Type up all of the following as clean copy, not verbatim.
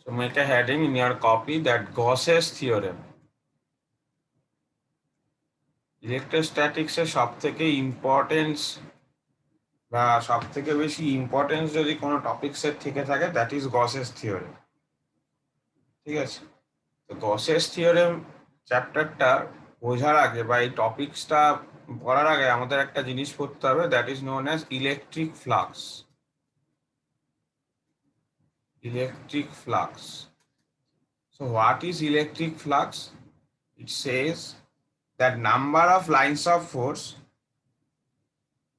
So make a heading in your copy that Gauss's theorem. Electrostatics এর সবথেকে importance বা সবথেকে বেশি ইম্পর্টেন্স যদি কোনো টপিকসের থেকে থাকে দ্যাট ইজ গসেস থিওরেম। ঠিক আছে, তো গসেস থিওরেম চ্যাপ্টারটা বোঝার আগে বা এই টপিকসটা পড়ার আগে আমাদের একটা জিনিস পড়তে হবে, that is known as electric flux. Electric flux. So what is electric flux? It says that number of lines of force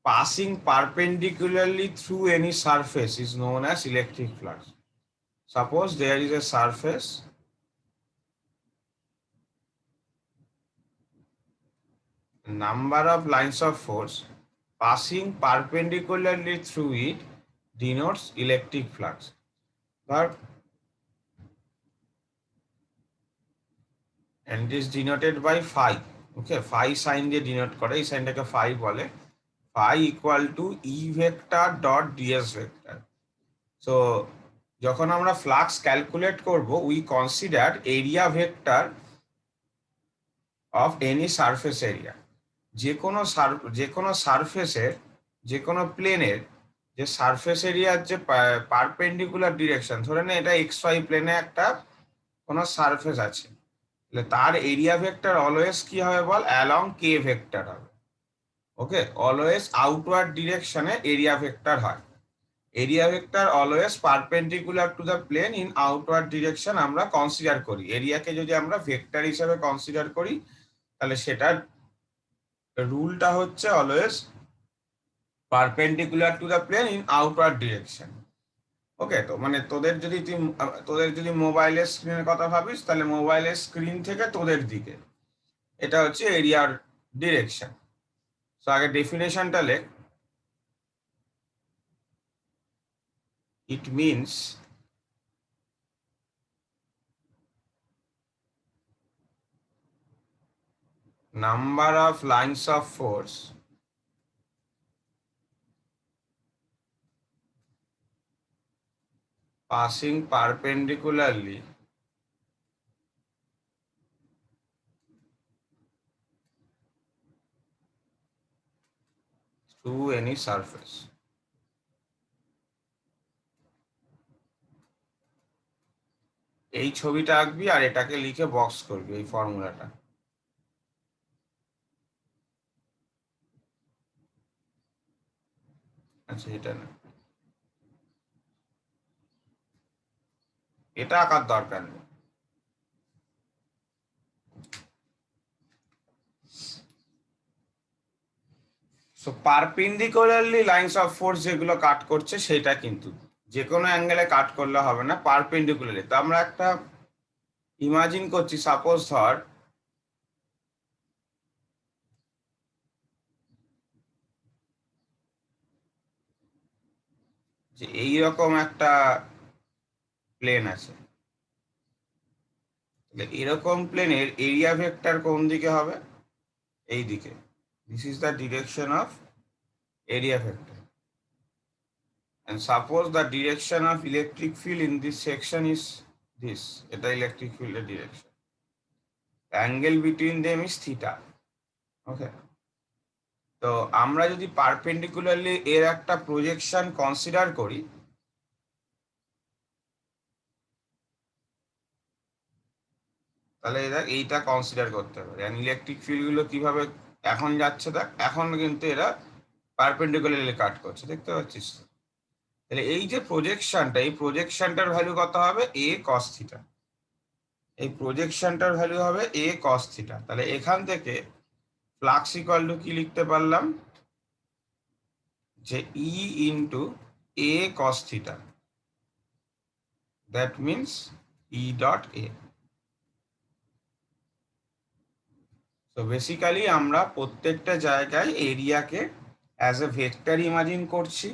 passing perpendicularly through any surface is known as electric flux. Suppose there is a surface, number of lines of force passing perpendicularly through it denotes electric flux. But and it is denoted by phi. Okay, phi sign দিয়ে denote করে, এই সাইনটাকে phi বলে। phi equal to E vector dot ds vector. So যখন আমরা flux calculate করব, we consider area vector of any surface area. যে কোনো সারফেসের, যে কোনো প্লেনের যে সারফেস এরিয়ার যে পারপেন্ডিকুলার ডিরেকশন, ধরে নে এটা এক্স ওয়াই প্লেনে একটা কোনো সারফেস আছে, তাহলে তার এরিয়া ভেক্টর অলওয়েজ কি হবে বল, অ্যালং কে ভেক্টর হবে। ওকে, অলওয়েজ আউটওয়ার্ড ডিরেকশনে এরিয়া ভেক্টর হয়। Area vector always perpendicular to the plane in outward direction আমরা কনসিডার করি। এরিয়াকে যদি আমরা ভেক্টর হিসেবে কনসিডার করি তাহলে সেটার রুলটা হচ্ছে always perpendicular to the plane in outward direction. Okay, তো মানে তোদের যদি মোবাইলের স্ক্রিনের কথা ভাবিস, তাহলে মোবাইলের স্ক্রিন থেকে তোদের দিকে এটা হচ্ছে এরিয়ার ডিরেকশন। সো আগে ডেফিনেশনটা লেখ। It means number of lines of force passing perpendicularly through any surface. এই ছবিটা আঁকবি আর এটাকে লিখে বক্স করবি, এই ফর্মুলাটা। আচ্ছা, এটা না, এটা আঁকার দরকার নেই। So perpendicularly lines of force যেগুলো কাট করছে সেটা কিন্তু যে কোনো অ্যাঙ্গেলে কাট করলে হবে না, পারপেন্ডিকুলারলি। তো আমরা একটা ইমাজিন করছি, সাপোজ ধর যে এইরকম একটা প্লেন আছে, এরকম প্লেনের এরিয়া ভেক্টর কোন দিকে হবে, এই দিকে। This is the direction of area vector, and suppose the direction of electric field in this section is this, এটা electric field এর direction, angle between them is theta. Okay, তো আমরা যদি পারপেন্ডিকুলারলি এর একটা প্রজেকশন কনসিডার করি, তাহলে এইটা কনসিডার করতে হবে। ইলেকট্রিক ফিল্ড গুলো কিভাবে এখন যাচ্ছে, দেখ এখন কিন্তু এরা পারপেন্ডিকুলারলি কাট করছে, দেখতে পাচ্ছিস। তাহলে এই যে প্রজেকশনটা, এই প্রজেকশনটার ভ্যালু কত হবে, a cos থিটা। এই প্রজেকশনটার ভ্যালু হবে a cos থিটা। তাহলে এখান থেকে ফ্লাক্স ইকুয়াল টু কি লিখতে পারলাম, যে E into a cos theta, that means E dot a। তো বেসিক্যালি আমরা প্রত্যেকটা জায়গায় এরিয়াকে অ্যাজ এ ভেক্টর ইমাজিন করছি,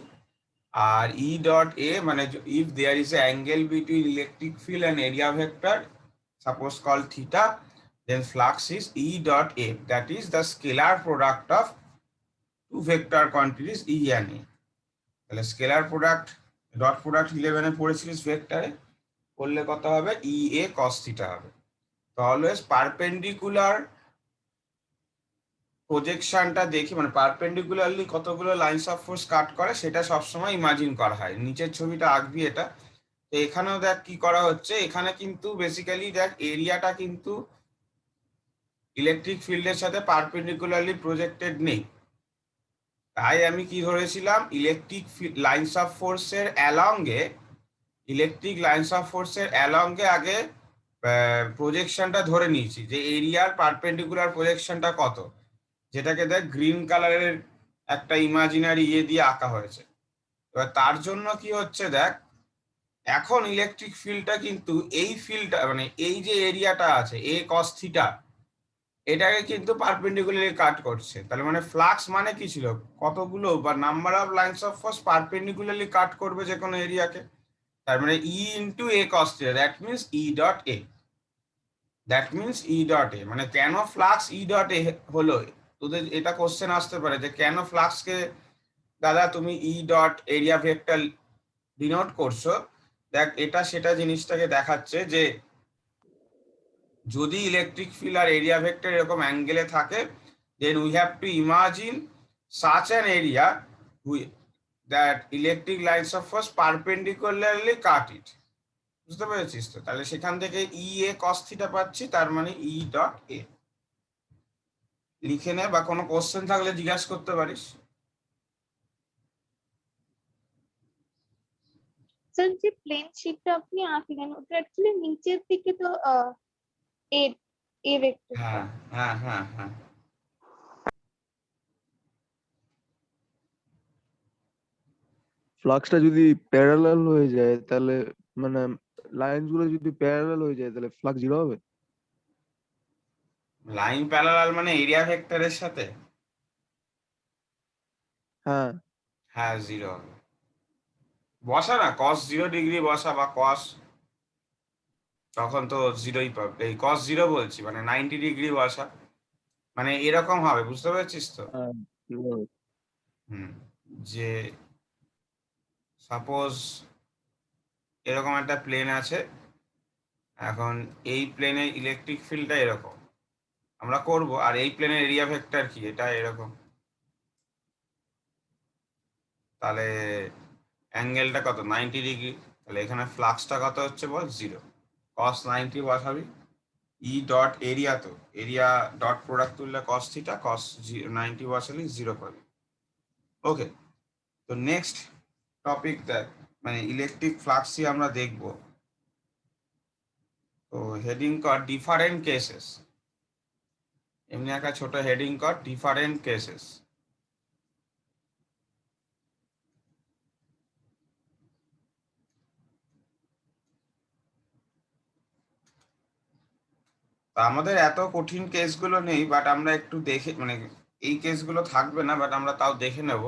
আর E ডট a মানে if there is a angle between electric field and area vector suppose called theta, then flux is E dot A, that is the scalar product of two vector quantities E and A. তাহলে scalar product, dot product 11 এ পড়েছিলিস ভেক্টরে, করলে কত হবে, ই এ cos theta হবে। তো always perpendicular প্রজেকশনটা দেখি, মানে perpendicularly কতগুলো lines of force কাট করে সেটা সবসময় ইমাজিন করা হয়। নিচের ছবিটা আঁকবি এটা। তো এখানেও দেখ কি করা হচ্ছে, এখানে কিন্তু বেসিক্যালি দেখ এরিয়াটা কিন্তু ইলেকট্রিক ফিল্ডের সাথে পারপেন্ডিকুলারলি প্রজেক্টেড নেই। তাই আমি কি ধরেছিলাম, ইলেকট্রিক লাইনস অফ ফোর্সের অ্যালংয়ে, ইলেকট্রিক লাইনস অফ ফোর্সের অ্যালংয়ে আগে প্রজেকশনটা ধরে নিয়েছি যে এরিয়ার পারপেন্ডিকুলার প্রজেকশনটা কত, যেটাকে দেখ গ্রিন কালারের একটা ইমাজিনারি ইয়ে দিয়ে আঁকা হয়েছে। এবার তার জন্য কি হচ্ছে দেখ, এখন ইলেকট্রিক ফিল্ডটা কিন্তু এই ফিল্ডটা মানে এই যে এরিয়াটা আছে এ কস থিটা, এটাকে কিন্তু পারপেন্ডিকুলারলি কাট করছে। তাহলে মানে ফ্লাক্স মানে কি ছিল, কতগুলো বা number of lines of force perpendicularly cut করবে যে কোনো এরিয়াকে। তার মানে E into A cos theta, that means E dot A, that means E dot A. মানে কেন ফ্লাক্স ই ডট এ হলো, তোদের এটা কোশ্চেন আসতে পারে যে কেন ফ্লাক্সকে দাদা তুমি E dot area vector denote করছো। দেখ এটা সেটা জিনিসটাকে দেখাচ্ছে যে যদি ইলেকট্রিক ফিল্ড আর এরিয়া ভেক্টর এরকম অ্যাঙ্গেলে থাকে, then we have to imagine such an area that electric lines of force perpendicularly cut it. বুঝতে পেরেছিস তো? তাহলে সেখান থেকে ই এ কস থিটা পাচ্ছি, তার মানে ই ডট এ লিখে নে, বা কোনো কোশ্চেন থাকলে জিজ্ঞাসা করতে পারিস। স্যার যে প্লেন শিটটা আপনি আঁকলেন ওটা অ্যাকচুয়ালি নিচের দিকে তো এ এ ভেক্টরটা। হ্যাঁ হ্যাঁ হ্যাঁ হ্যাঁ, ফ্লাক্সটা যদি প্যারালাল হয়ে যায় তাহলে মানে লাইনস গুলো যদি প্যারালাল হয়ে যায় তাহলে ফ্লাক্স জিরো হবে। লাইন প্যারালাল মানে এরিয়া ভেক্টরের সাথে, হ্যাঁ হ্যাঁ জিরো হবে। বসা না কস 0 ডিগ্রি বসা বা কস, তখন তো জিরোই পাবে। এই কস জিরো বলছি মানে 90 ডিগ্রি বসা, মানে এরকম হবে, বুঝতে পেরেছিস তো? হ্যাঁ zero হবে। হুম, যে সাপোজ এরকম একটা প্লেন আছে, এখন এই প্লেনের ইলেকট্রিক ফিল্ডটা এরকম আমরা করব, আর এই প্লেনের এরিয়া ভেক্টর কি, এটা এরকম। তাহলে অ্যাঙ্গেলটা কত, 90 ডিগ্রি। তাহলে এখানে ফ্লাক্সটা কত হচ্ছে বল, জিরো। কস 90 বসাবি, ই ডট এরিয়া, তো এরিয়া ডট প্রোডাক্ট তুললে কস থিটা, কস 90 বসালে জিরো পাবি। ওকে, তো নেক্সট টপিক দেখ, মানে ইলেকট্রিক ফ্লাক্সই আমরা দেখব। তো হেডিং কর ডিফারেন্ট কেসেস, এমনি একটা ছোট হেডিং কর ডিফারেন্ট কেসেস। তা আমাদের এত কঠিন কেসগুলো নেই, বাট আমরা একটু দেখে, মানে এই কেসগুলো থাকবে না, বাট আমরা তাও দেখে নেব।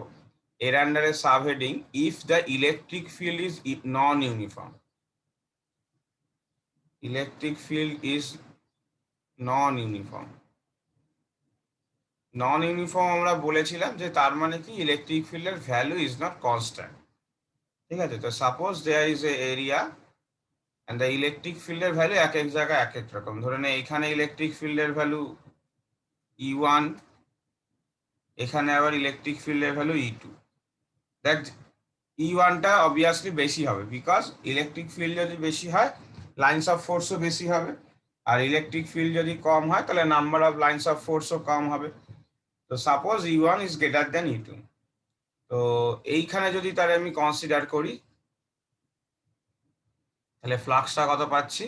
এর আন্ডারে sub heading if the electric field is non uniform, electric field is non uniform. Non uniform আমরা বলেছিলাম যে তার মানে কি, ইলেকট্রিক ফিল্ডের ভ্যালু ইজ নট কনস্ট্যান্ট। ঠিক আছে, তো suppose there is a area and the electric ফিল্ডের ভ্যালু এক এক জায়গায় এক এক রকম। ধরে নে এখানে ইলেকট্রিক ফিল্ডের ভ্যালু E1, এখানে আবার ইলেকট্রিক ফিল্ডের ভ্যালু E2। দেখ E1টা অবভিয়াসলি বেশি হবে, বিকজ ইলেকট্রিক ফিল্ড যদি বেশি হয় লাইন্স অফ ফোর্সও বেশি হবে, আর ইলেকট্রিক ফিল্ড যদি কম হয় তাহলে নাম্বার অফ লাইন্স অফ ফোর্সও কম হবে। তো suppose E1 is greater than E2, তো এইখানে যদি তাহলে আমি কনসিডার করি, তাহলে ফ্লাক্সটা কত পাচ্ছি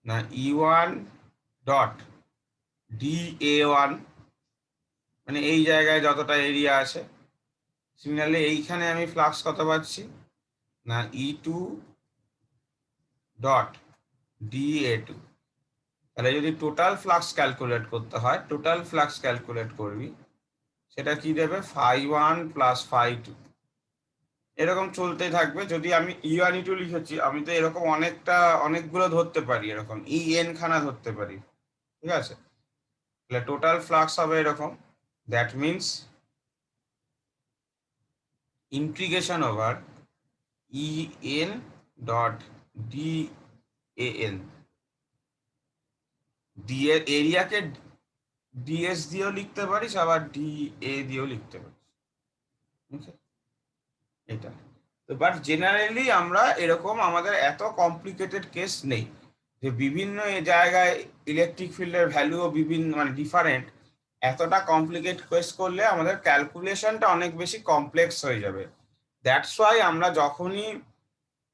না, E1 ডট DA1, মানে এই জায়গায় যতটা এরিয়া আছে। সিমিলারলি এইখানে আমি ফ্লাক্স কত পাচ্ছি না, E2 ডট DA2। তাহলে যদি টোটাল ফ্লাক্স ক্যালকুলেট করতে হয়, টোটাল ফ্লাক্স ক্যালকুলেট করবি, সেটা কি দেবে, φ1 প্লাস φ2, এরকম চলতেই থাকবে। যদি আমি E1 E2 লিখেছি, আমি তো এরকম অনেকগুলো ধরতে পারি, এরকম EN খানা ধরতে পারি। ঠিক আছে, তাহলে টোটাল ফ্লাক্স হবে এরকম, that means integration over EN dot N. D এর এরিয়াকে ডিএস দিয়েও লিখতে পারিস, আবার ডি এ দিয়েও লিখতে পারিস। এটা তো, বাট জেনারেলি আমরা এরকম, আমাদের এত কমপ্লিকেটেড কেস নেই যে বিভিন্ন জায়গায় ইলেকট্রিক ফিল্ডের ভ্যালুও বিভিন্ন মানে ডিফারেন্ট। এতটা কমপ্লিকেট কেস করলে আমাদের ক্যালকুলেশনটা অনেক বেশি কমপ্লেক্স হয়ে যাবে। দ্যাটস ওয়াই আমরা যখনই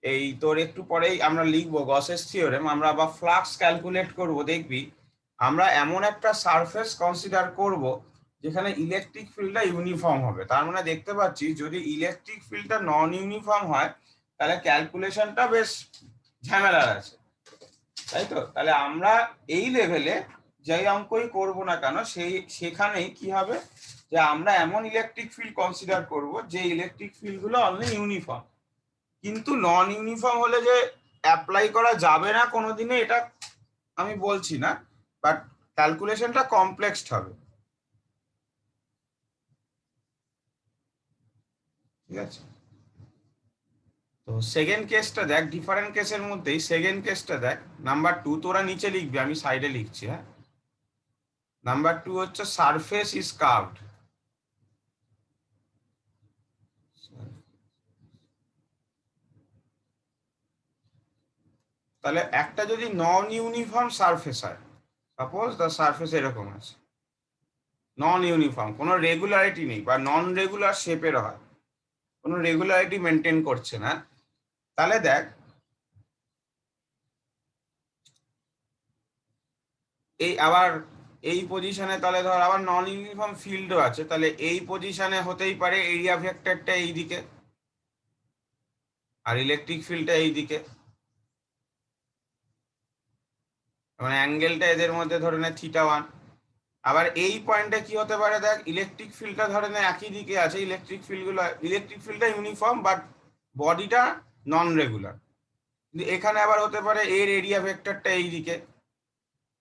এই তোর একটু পরেই আমরা লিখবো গসেস থিওরেম, আমরা আবার ফ্লাক্স ক্যালকুলেট করব, দেখবি আমরা এমন একটা সারফেস কনসিডার করব যেখানে ইলেকট্রিক ফিল্ডটা ইউনিফর্ম হবে। তার মানে দেখতে পাচ্ছি যদি ইলেকট্রিক ফিল্ডটা নন ইউনিফর্ম হয় তাহলে ক্যালকুলেশনটা বেশ ঝামেলার আছে, তাই তো? তাহলে আমরা এই লেভেলে যেই অঙ্কই করব না কেন সেখানেই কি হবে, যে আমরা এমন ইলেকট্রিক ফিল্ড কনসিডার করব যে ইলেকট্রিক ফিল্ড গুলো অনলি ইউনিফর্ম। কিন্তু নন ইউনিফর্ম হলে যে অ্যাপ্লাই করা যাবে না কোনোদিনে, এটা আমি বলছি না, বাট ক্যালকুলেশনটা কমপ্লেক্সড হবে। ঠিক আছে, তো সেকেন্ড কেসটা দেখ, ডিফারেন্ট কেসের মধ্যেই সেকেন্ড কেসটা দেখ, নাম্বার 2, তোরা নিচে লিখবি, আমি সাইডে লিখছি। হ্যাঁ, নাম্বার 2 হচ্ছে সারফেস ইজ কার্ভড। তাহলে একটা যদি নন ইউনিফর্ম সারফেস হয়, সাপোজ দ্য সারফেস এরকম আছে, নন ইউনিফর্ম, কোনো রেগুলারিটি নেই, বা নন রেগুলার শেপের হয়, কোনো রেগুলারিটি মেনটেন করছে না, তাহলে দেখ এই আবার এই পজিশনে, তাহলে ধর আবার নন ইউনিফর্ম ফিল্ডও আছে, তাহলে এই পজিশনে হতেই পারে এরিয়া ভেক্টরটা এইদিকে আর ইলেকট্রিক ফিল্ডটা এইদিকে, মানে অ্যাঙ্গেলটা এদের মধ্যে ধরে নে θ1। আবার এই পয়েন্টে কি হতে পারে, দেখ ইলেকট্রিক ফিল্ডটা ধরে নে একই দিকে আছে, ইলেকট্রিক ফিল্ডটা ইউনিফর্ম বাট বডিটা নন রেগুলার, কিন্তু এখানে আবার হতে পারে এর এরিয়া ভেক্টরটা এইদিকে,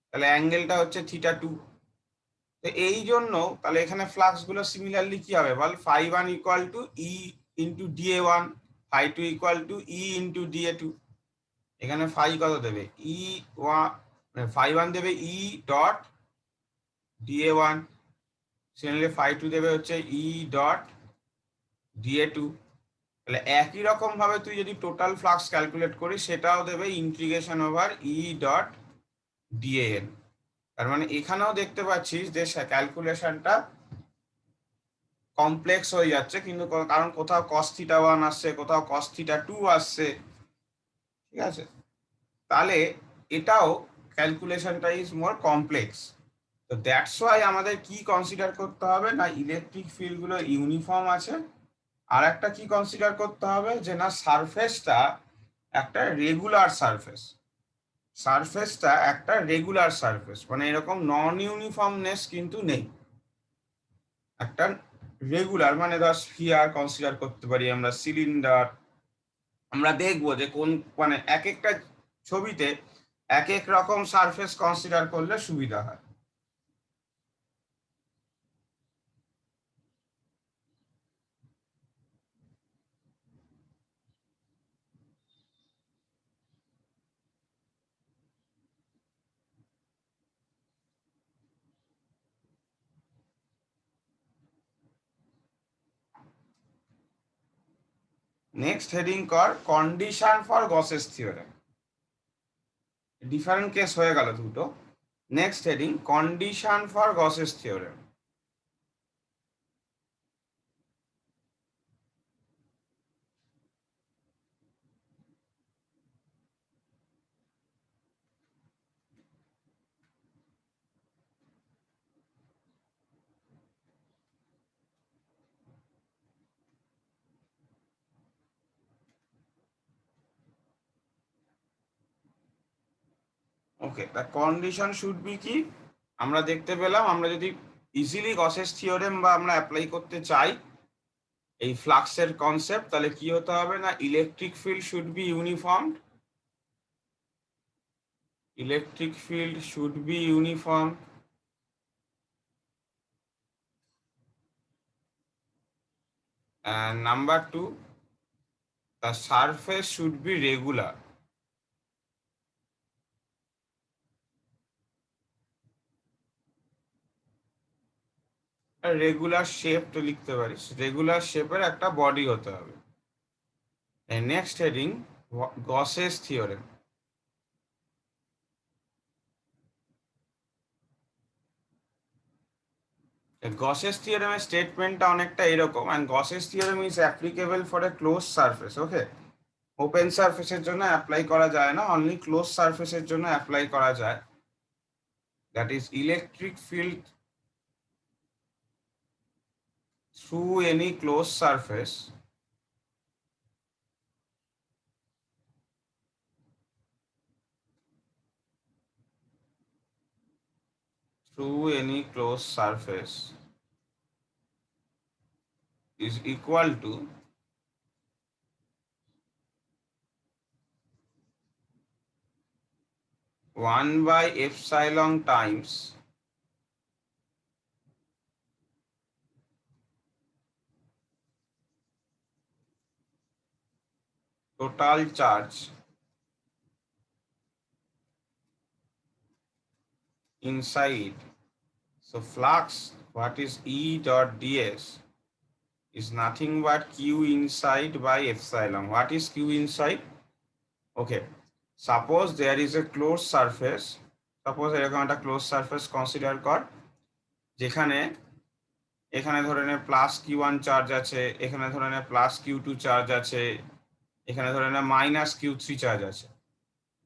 তাহলে অ্যাঙ্গেলটা হচ্ছে θ2। তো এই জন্য তাহলে এখানে ফ্লাক্স গুলো সিমিলারলি কি হবে বল, φ1 equal to E into dA1, φ2 equal to E into dA2। এখানে ফাই কত দেবে, ই ওয়ান, φ1 দেবে ই ডট dA1, সেখানে φ2 দেবে হচ্ছে ই ডট dA2। তাহলে একই রকম ভাবে তুই যদি টোটাল ফ্লাক্স ক্যালকুলেট করিস সেটাও দেবে integration over E dot dAn। তার মানে এখানেও দেখতে পাচ্ছিস যে ক্যালকুলেশনটা কমপ্লেক্স হয়ে যাচ্ছে, কিন্তু কারণ কোথাও cos θ1 আসছে, কোথাও cos θ2 আসছে। ঠিক আছে, তাহলে এটাও ক্যালকুলেশনটা ইজ মোর কমপ্লেক্স। তো দ্যাটস ওয়াই আমাদের কি কনসিডার করতে হবে না, ইলেকট্রিক ফিল্ড গুলো ইউনিফর্ম আছে, আর একটা কি কনসিডার করতে হবে যে না সারফেসটা একটা রেগুলার সারফেস, সারফেসটা একটা রেগুলার সারফেস, মানে এরকম নন ইউনিফর্মনেস কিন্তু নেই, একটা রেগুলার, মানে ধর স্ফিয়ার কনসিডার করতে পারি আমরা, সিলিন্ডার। আমরা দেখবো যে কোন মানে এক একটা ছবিতে এক এক রকম সারফেস কনসিডার করলে সুবিধা হয়। নেক্সট হেডিং কর condition for Gauss's theorem. Different case হয়ে গেল দুটো। Next heading condition for Gauss's theorem. Okay, the condition should be কি, আমরা দেখতে পেলাম আমরা যদি ইজিলি গসেস থিওরেম বা আমরা অ্যাপ্লাই করতে চাই এই ফ্লাক্সের কনসেপ্ট, তাহলে কি হতে হবে না, electric field should be uniform, electric field should be uniform, and number 2, the surface should be regular. Regular shape তো লিখতে পারিস, রেগুলার শেপের একটা বডি হতে হবে। Next heading Gauss's theorem. Gauss's থিওরেমের স্টেটমেন্টটা অনেকটা এরকম, and Gauss's theorem is applicable for a close surface. Okay, open সারফেসের জন্য অ্যাপ্লাই করা যায় না, অনলি ক্লোজ সারফেসের জন্য অ্যাপ্লাই করা যায়। That is electric field through any close surface is equal to 1/epsilon times total charge inside. So flux, what is E dot ds, is nothing but Q inside by epsilon. What is Q inside? Okay, suppose there is a closed surface. Suppose এরকম একটা closed surface consider কর, যেখানে এখানে ধরে নে plus Q1 charge আছে, এখানে ধরে নে প্লাস Q2 চার্জ আছে, এখানে ধরে নে মাইনাস Q3 চার্জ আছে।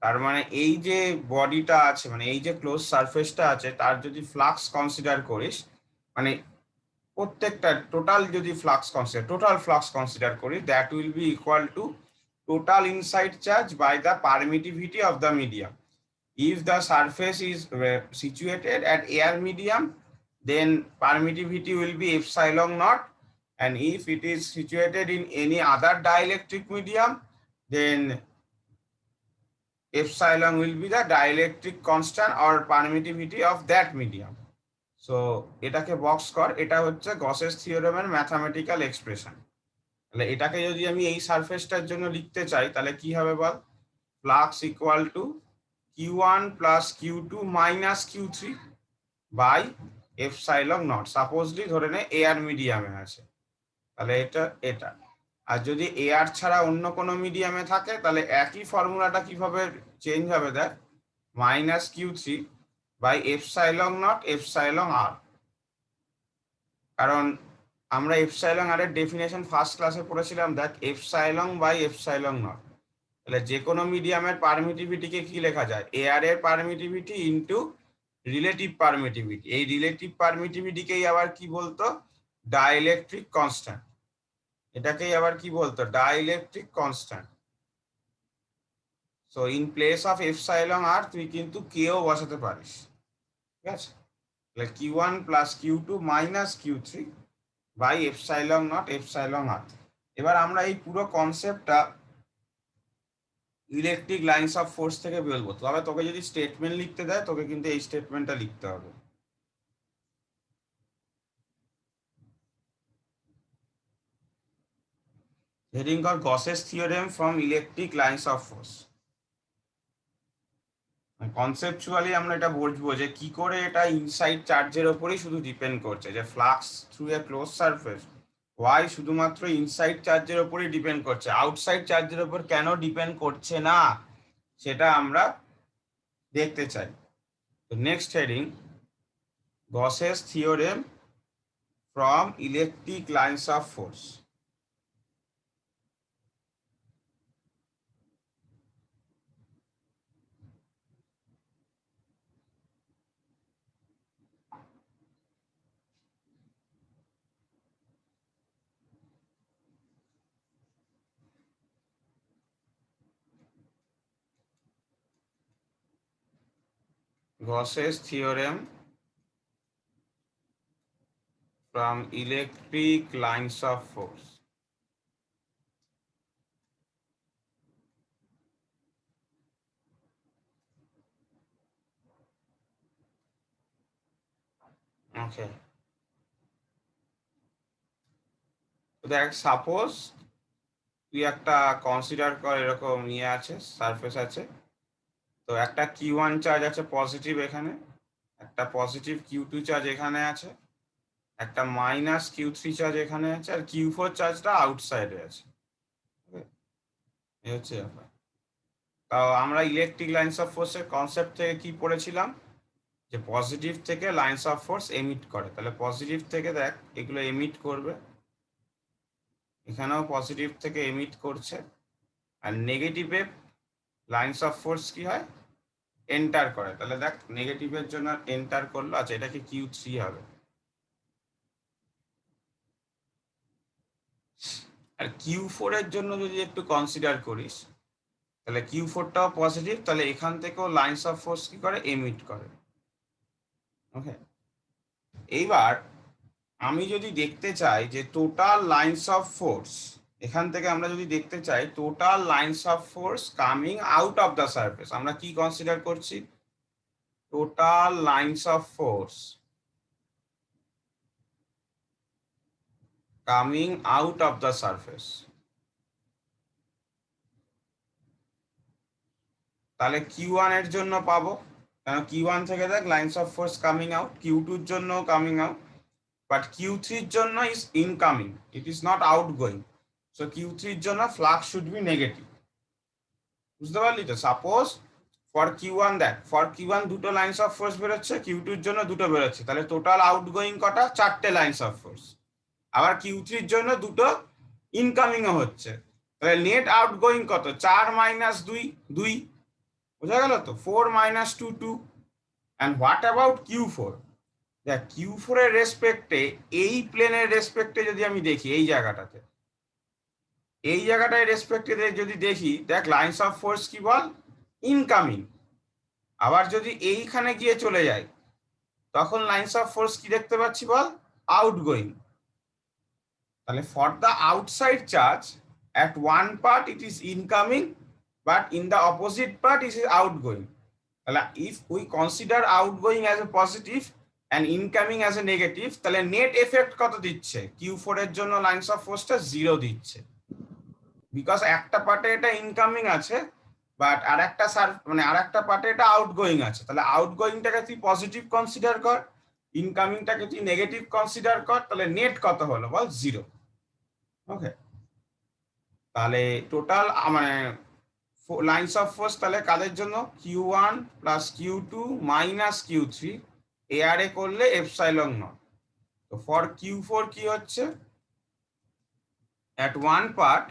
তার মানে এই যে বডিটা আছে, মানে এই যে ক্লোজ সারফেসটা আছে, তার যদি ফ্লাক্স কনসিডার করিস, মানে প্রত্যেকটা টোটাল যদি টোটাল ফ্লাক্স কনসিডার করি, that will be equal to total inside charge by the permittivity of the medium. If the surface is situated at air medium, then permittivity will be epsilon naught, and if it is situated in any other dielectric medium, then epsilon will be the dielectric constant or permittivity of that medium. So এটাকে box কর, এটা হচ্ছে Gauss's থিওরেমের mathematical expression. তাহলে এটাকে যদি আমি এই সারফেসটার জন্য লিখতে চাই, তাহলে কি হবে বল? Flux equal to Q1 plus Q2 minus Q3 by epsilon naught. Supposedly ধরে নে এয়ার মিডিয়ামে আছে, তাহলে এটা আর যদি এয়ার ছাড়া অন্য কোনো মিডিয়ামে থাকে, তাহলে একই ফর্মুলাটা কিভাবে চেঞ্জ হবে? দেখ, minus Q3 by epsilon naught epsilon r. কারণ আমরা এপসাইলন আর এর ডেফিনেশন ফার্স্ট ক্লাসে পড়েছিলাম, দেখ এপসাইলন বাই এপসাইলন নট। তাহলে যে কোনো মিডিয়ামের পারমিটিভিটিকে কি লেখা যায়? এয়ার এর পারমিটিভিটি ইনটু রিলেটিভ পারমিটিভিটি। এই রিলেটিভ পারমিটিভিটিকেই আবার কি বলতো? Dielectric constant. এটাকেই আবার কি বলতো? Dielectric constant. So in place of epsilon r তুই কিন্তু কেও বসাতে পারিস, ঠিক আছে? তাহলে Q1 plus Q2 minus Q3 by epsilon naught epsilon r. এবার আমরা এই পুরো কনসেপ্টটা ইলেকট্রিক লাইন্স অফ ফোর্স থেকে বলবো। তবে তোকে যদি স্টেটমেন্ট লিখতে দেয়, তোকে কিন্তু এই স্টেটমেন্টটা লিখতে হবে। হেডিং কর Gauss's theorem from electric lines of force. Conceptually আমরা এটা বুঝবো যে কি করে এটা ইনসাইড চার্জের উপরেই শুধু ডিপেন্ড করছে, যে flux through a close surface why শুধুমাত্র ইনসাইড চার্জের উপরেই ডিপেন্ড করছে, আউটসাইড চার্জের উপর কেন ডিপেন্ড করছে না, সেটা আমরা দেখতে চাই। তো next heading Gauss's theorem from electric lines of force. Gauss's theorem from electric lines of force. Okay. দেখ, সাপোজ তুই একটা কনসিডার কর, এরকম ইয়ে আছে, সারফেস আছে। তো একটা Q1 চার্জ আছে পজিটিভ এখানে, একটা পজিটিভ Q2 চার্জ এখানে আছে, একটা মাইনাস Q3 চার্জ এখানে আছে, আর Q4 চার্জটা আউটসাইডে আছে। এই হচ্ছে ব্যাপার। তাও আমরা ইলেকট্রিক লাইন্স অফ ফোর্সের কনসেপ্ট থেকে কি পড়েছিলাম, যে পজিটিভ থেকে লাইন্স অফ ফোর্স এমিট করে। তাহলে পজিটিভ থেকে দেখ এগুলো এমিট করবে, এখানেও পজিটিভ থেকে এমিট করছে, আর নেগেটিভে লাইন্স অফ ফোর্স কি হয়, এন্টার করে। তাহলে দেখ নেগেটিভের জন্য এন্টার করলো, আচ্ছা এটা কি Q3 হবে। আর Q4 এর জন্য যদি একটু কনসিডার করিস, তাহলে Q4টাও পজিটিভ, তাহলে এখান থেকেও লাইন্স অফ ফোর্স কি করে, এমিট করে। ওকে, এইবার আমি যদি দেখতে চাই যে টোটাল লাইন্স অফ ফোর্স, এখান থেকে আমরা যদি দেখতে চাই total lines of force coming out of the surface, আমরা কি কনসিডার করছি, total lines of force coming out of the surface. তাহলে Q1 এর জন্য পাবো, কারণ Q1 থেকে দেখ lines of force coming out, Q2 এর জন্য কামিং আউট, বাট Q3 এর জন্য is incoming, it is not outgoing. So Q3 এর জন্য ফ্লাক্স শুড বি নেগেটিভ। বুঝতে পারলি তো? সাপোজ ফর Q1 দেখ, ফর Q1 দুটো লাইন্স অফ ফোর্স বেরোচ্ছে, Q2 এর জন্য দুটো বেরোচ্ছে, তাহলে টোটাল আউটগোয়িং কটা, চারটে লাইন্স অফ ফোর্স। আবার Q3 এর জন্য দুটো ইনকামিং ও হচ্ছে, তাহলে নেট আউটগোয়িং কত, 4 মাইনাস 2 2, বোঝা গেল তো, 4 minus 2 2। And what about Q4? দেখ Q4 এর রেসপেক্টে, এই প্লেনের রেসপেক্টে যদি আমি দেখি, এই জায়গাটাতে, এই জায়গাটায় রেসপেক্টে যদি দেখি, দেখ লাইন্স অফ ফোর্স কি বল, ইনকামিং। আবার যদি এইখানে গিয়ে চলে যায়, তখন লাইন্স অফ ফোর্স কি দেখতে পাচ্ছি বল, আউটগোয়িং। তাহলে for the outside charge at one part it is incoming, but in the opposite part it is outgoing. তাহলে if we consider outgoing as a positive and incoming as a negative, তাহলে net effect কত দিচ্ছে, Q4 এর জন্য lines of ফোর্সটা 0 দিচ্ছে, because একটা পার্টে এটা ইনকামিং আছে, বাট আরেকটা মানে আরেকটা পার্টে এটা আউটগোয়িং আছে। তাহলে আউটগোয়িংটাকে তুই পজিটিভ কনসিডার কর, ইনকামিংটাকে তুই নেগেটিভ কনসিডার কর, তাহলে নেট কত হলো বল, 0। ওকে, তাহলে টোটাল মানে লাইন্স অফ ফোর্স তাহলে কাদের জন্য, Q1 plus Q2 minus Q3, ARA করলে এপসাইলন নট। তো ফর Q4 কি হচ্ছে, at one part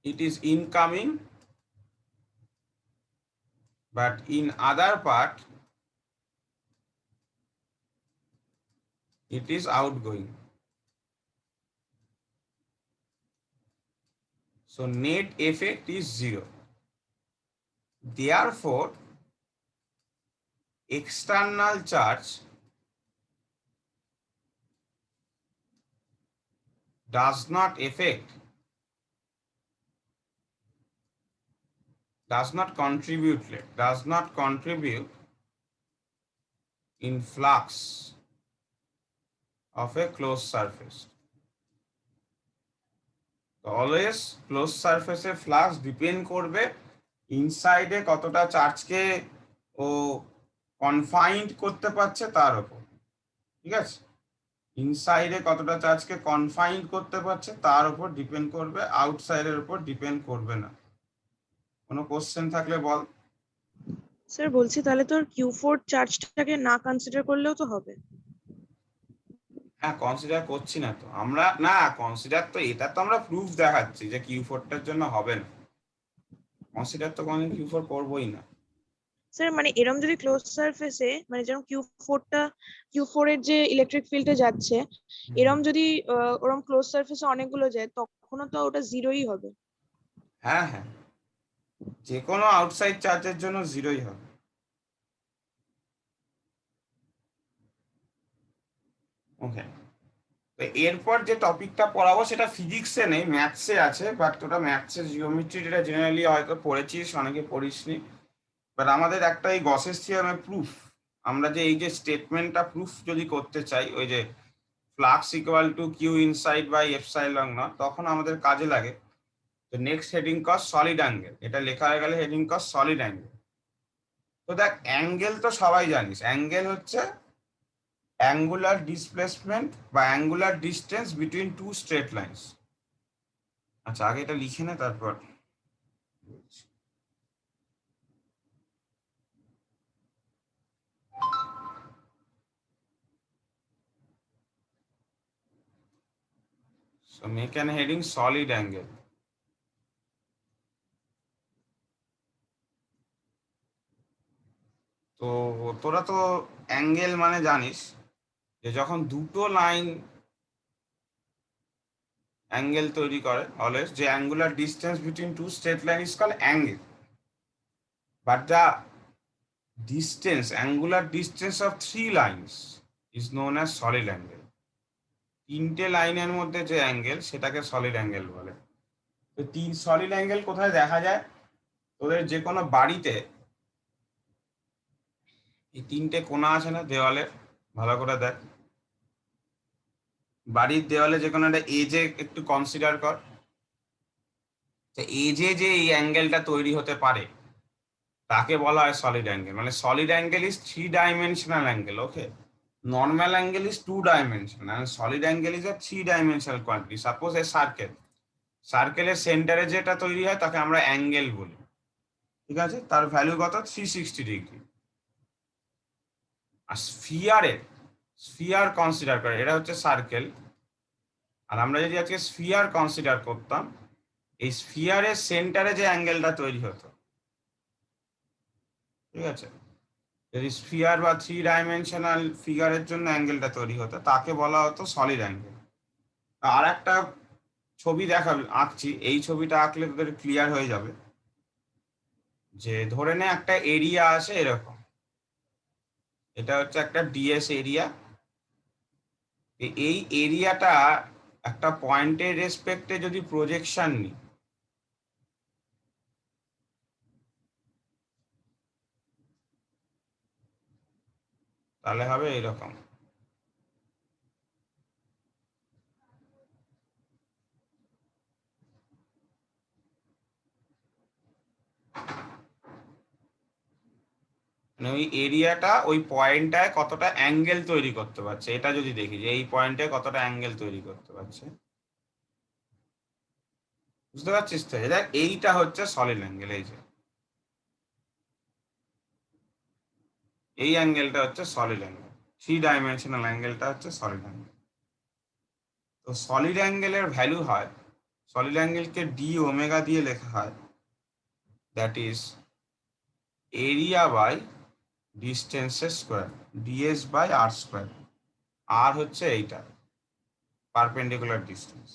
it is incoming, but in other part it is outgoing. So net effect is 0. Therefore, external charge does not contribute in flux of a closed surface. Always close সারফেসে flux depend করবে ইনসাইডে কতটা চার্জকে ও confined করতে পারছে তার উপর, ঠিক আছে, ইনসাইডে কতটা চার্জকে কনফাইন্ড করতে পারছে তার উপর ডিপেন্ড করবে, আউটসাইডের উপর ডিপেন্ড করবে না। কোনো কোশ্চেন থাকলে বল। স্যার বলছি তাহলে তোর Q4 চার্জটাকে না কনসিডার করলেও তো হবে। হ্যাঁ, কনসিডার করছি না তো আমরা, না কনসিডার তো, এটা তো আমরা প্রুফ দেখাচ্ছি যে Q4টার জন্য হবে না, কনসিডার তো কোনদিন Q4 করবোই না। স্যার মানে এরকম যদি ক্লোজ সারফেসে, মানে যেরকম Q4 এর যে ইলেকট্রিক ফিল্ডে যাচ্ছে, এরকম যদি ওরকম ক্লোজ সারফেসে অনেকগুলো যায়, তখনও তো ওটা 0ই হবে। হ্যাঁ হ্যাঁ, যে কোনো আউটসাইড চার্জের জন্য 0ই হবে। ওকে, তো এরপর যে টপিকটা পড়াবো সেটা ফিজিক্সে নেই, ম্যাথসে আছে, বাট তোরা ম্যাথসের জিওমেট্রি যেটা জেনারেলি হয়তো পড়েছিস, অনেকে পড়িসনি, বাট আমাদের একটা এই গসেস থিওরামের প্রুফ, আমরা যে এই যে স্টেটমেন্টটা প্রুফ যদি করতে চাই, ওই যে flux equal to Q inside by epsilon naught, তখন আমাদের কাজে লাগে। তো নেক্সট হেডিং কস সলিড অ্যাঙ্গেল, এটা লেখা হয়ে গেলে হেডিং কস সলিড অ্যাঙ্গেল। তো দেখ অ্যাঙ্গেল তো সবাই জানিস, অ্যাঙ্গেল হচ্ছে অ্যাঙ্গুলার ডিসপ্লেসমেন্ট বা angular distance between two straight lines. আচ্ছা আগে এটা লিখে নে তারপর বলছি। So make an heading solid angle. তো তোরা তো অ্যাঙ্গেল মানে জানিস যে যখন দুটো লাইন অ্যাঙ্গেল তৈরি করে অলওয়েজ যে angular distance between two straight line is called angle, but the distance angular distance of three lines is known as solid angle. তিনটে লাইনের মধ্যে যে অ্যাঙ্গেল সেটাকে সলিড অ্যাঙ্গেল বলে। তো সলিড অ্যাঙ্গেল কোথায় দেখা যায়? তোদের যে কোনো বাড়িতে এই তিনটে কোণা আছে না দেওয়ালে, ভালো করে দেখ, বাড়ির দেওয়ালে যে কোনো একটা এজে একটু কনসিডার কর, তো এজে যে এই অ্যাঙ্গেলটা তৈরি হতে পারে তাকে বলা হয় সলিড অ্যাঙ্গেল। মানে solid angle is three dimensional angle, okay. Normal angle is two dimensional and solid angle is a three dimensional quantity. Suppose a circle, সার্কেলের সেন্টারে যেটা তৈরি হয় তাকে আমরা অ্যাঙ্গেল বলি, ঠিক আছে? তার ভ্যালু কত? 360 ডিগ্রি। আর স্ফিয়ার কনসিডার করে, এটা হচ্ছে সার্কেল, আর আমরা যদি আজকে স্ফিয়ার কনসিডার করতাম, এই স্ফিয়ারের সেন্টারে যে অ্যাঙ্গেলটা তৈরি হতো, ঠিক আছে, যদি স্ফিয়ার বা থ্রি ডাইমেনশনাল ফিগারের জন্য অ্যাঙ্গেলটা তৈরি হতো তাকে বলা হতো সলিড অ্যাঙ্গেল। আর একটা ছবি আঁকছি, এই ছবিটা আঁকলে তোদের ক্লিয়ার হয়ে যাবে। যে ধরে নে একটা এরিয়া আছে এরকম, এটা হচ্ছে একটা ডিএস এরিয়া। এই এরিয়াটা একটা পয়েন্টের রেসপেক্টে যদি প্রজেকশন নিই, তাহলে হবে এরকম। মানে ওই এরিয়াটা ওই পয়েন্টটায় কতটা অ্যাঙ্গেল তৈরি করতে পারছে, এটা যদি দেখি যে এই পয়েন্টে কতটা অ্যাঙ্গেল তৈরি করতে পারছে, বুঝতে পারছিস তো? দেখ এইটা হচ্ছে সলিড অ্যাঙ্গেল, এই যে এই অ্যাঙ্গেলটা হচ্ছে সলিড অ্যাঙ্গেল, থ্রি ডাইমেনশনাল অ্যাঙ্গেলটা হচ্ছে সলিড অ্যাঙ্গেল। তো সলিড অ্যাঙ্গেলের ভ্যালু হয়, সলিড অ্যাঙ্গেলকে ডি ওমেগা দিয়ে লেখা হয়, দ্যাট ইজ এরিয়া বাই ডিস্টেন্সের square, DS by r square. আর হচ্ছে এইটা পারপেন্ডিকুলার ডিস্টেন্স।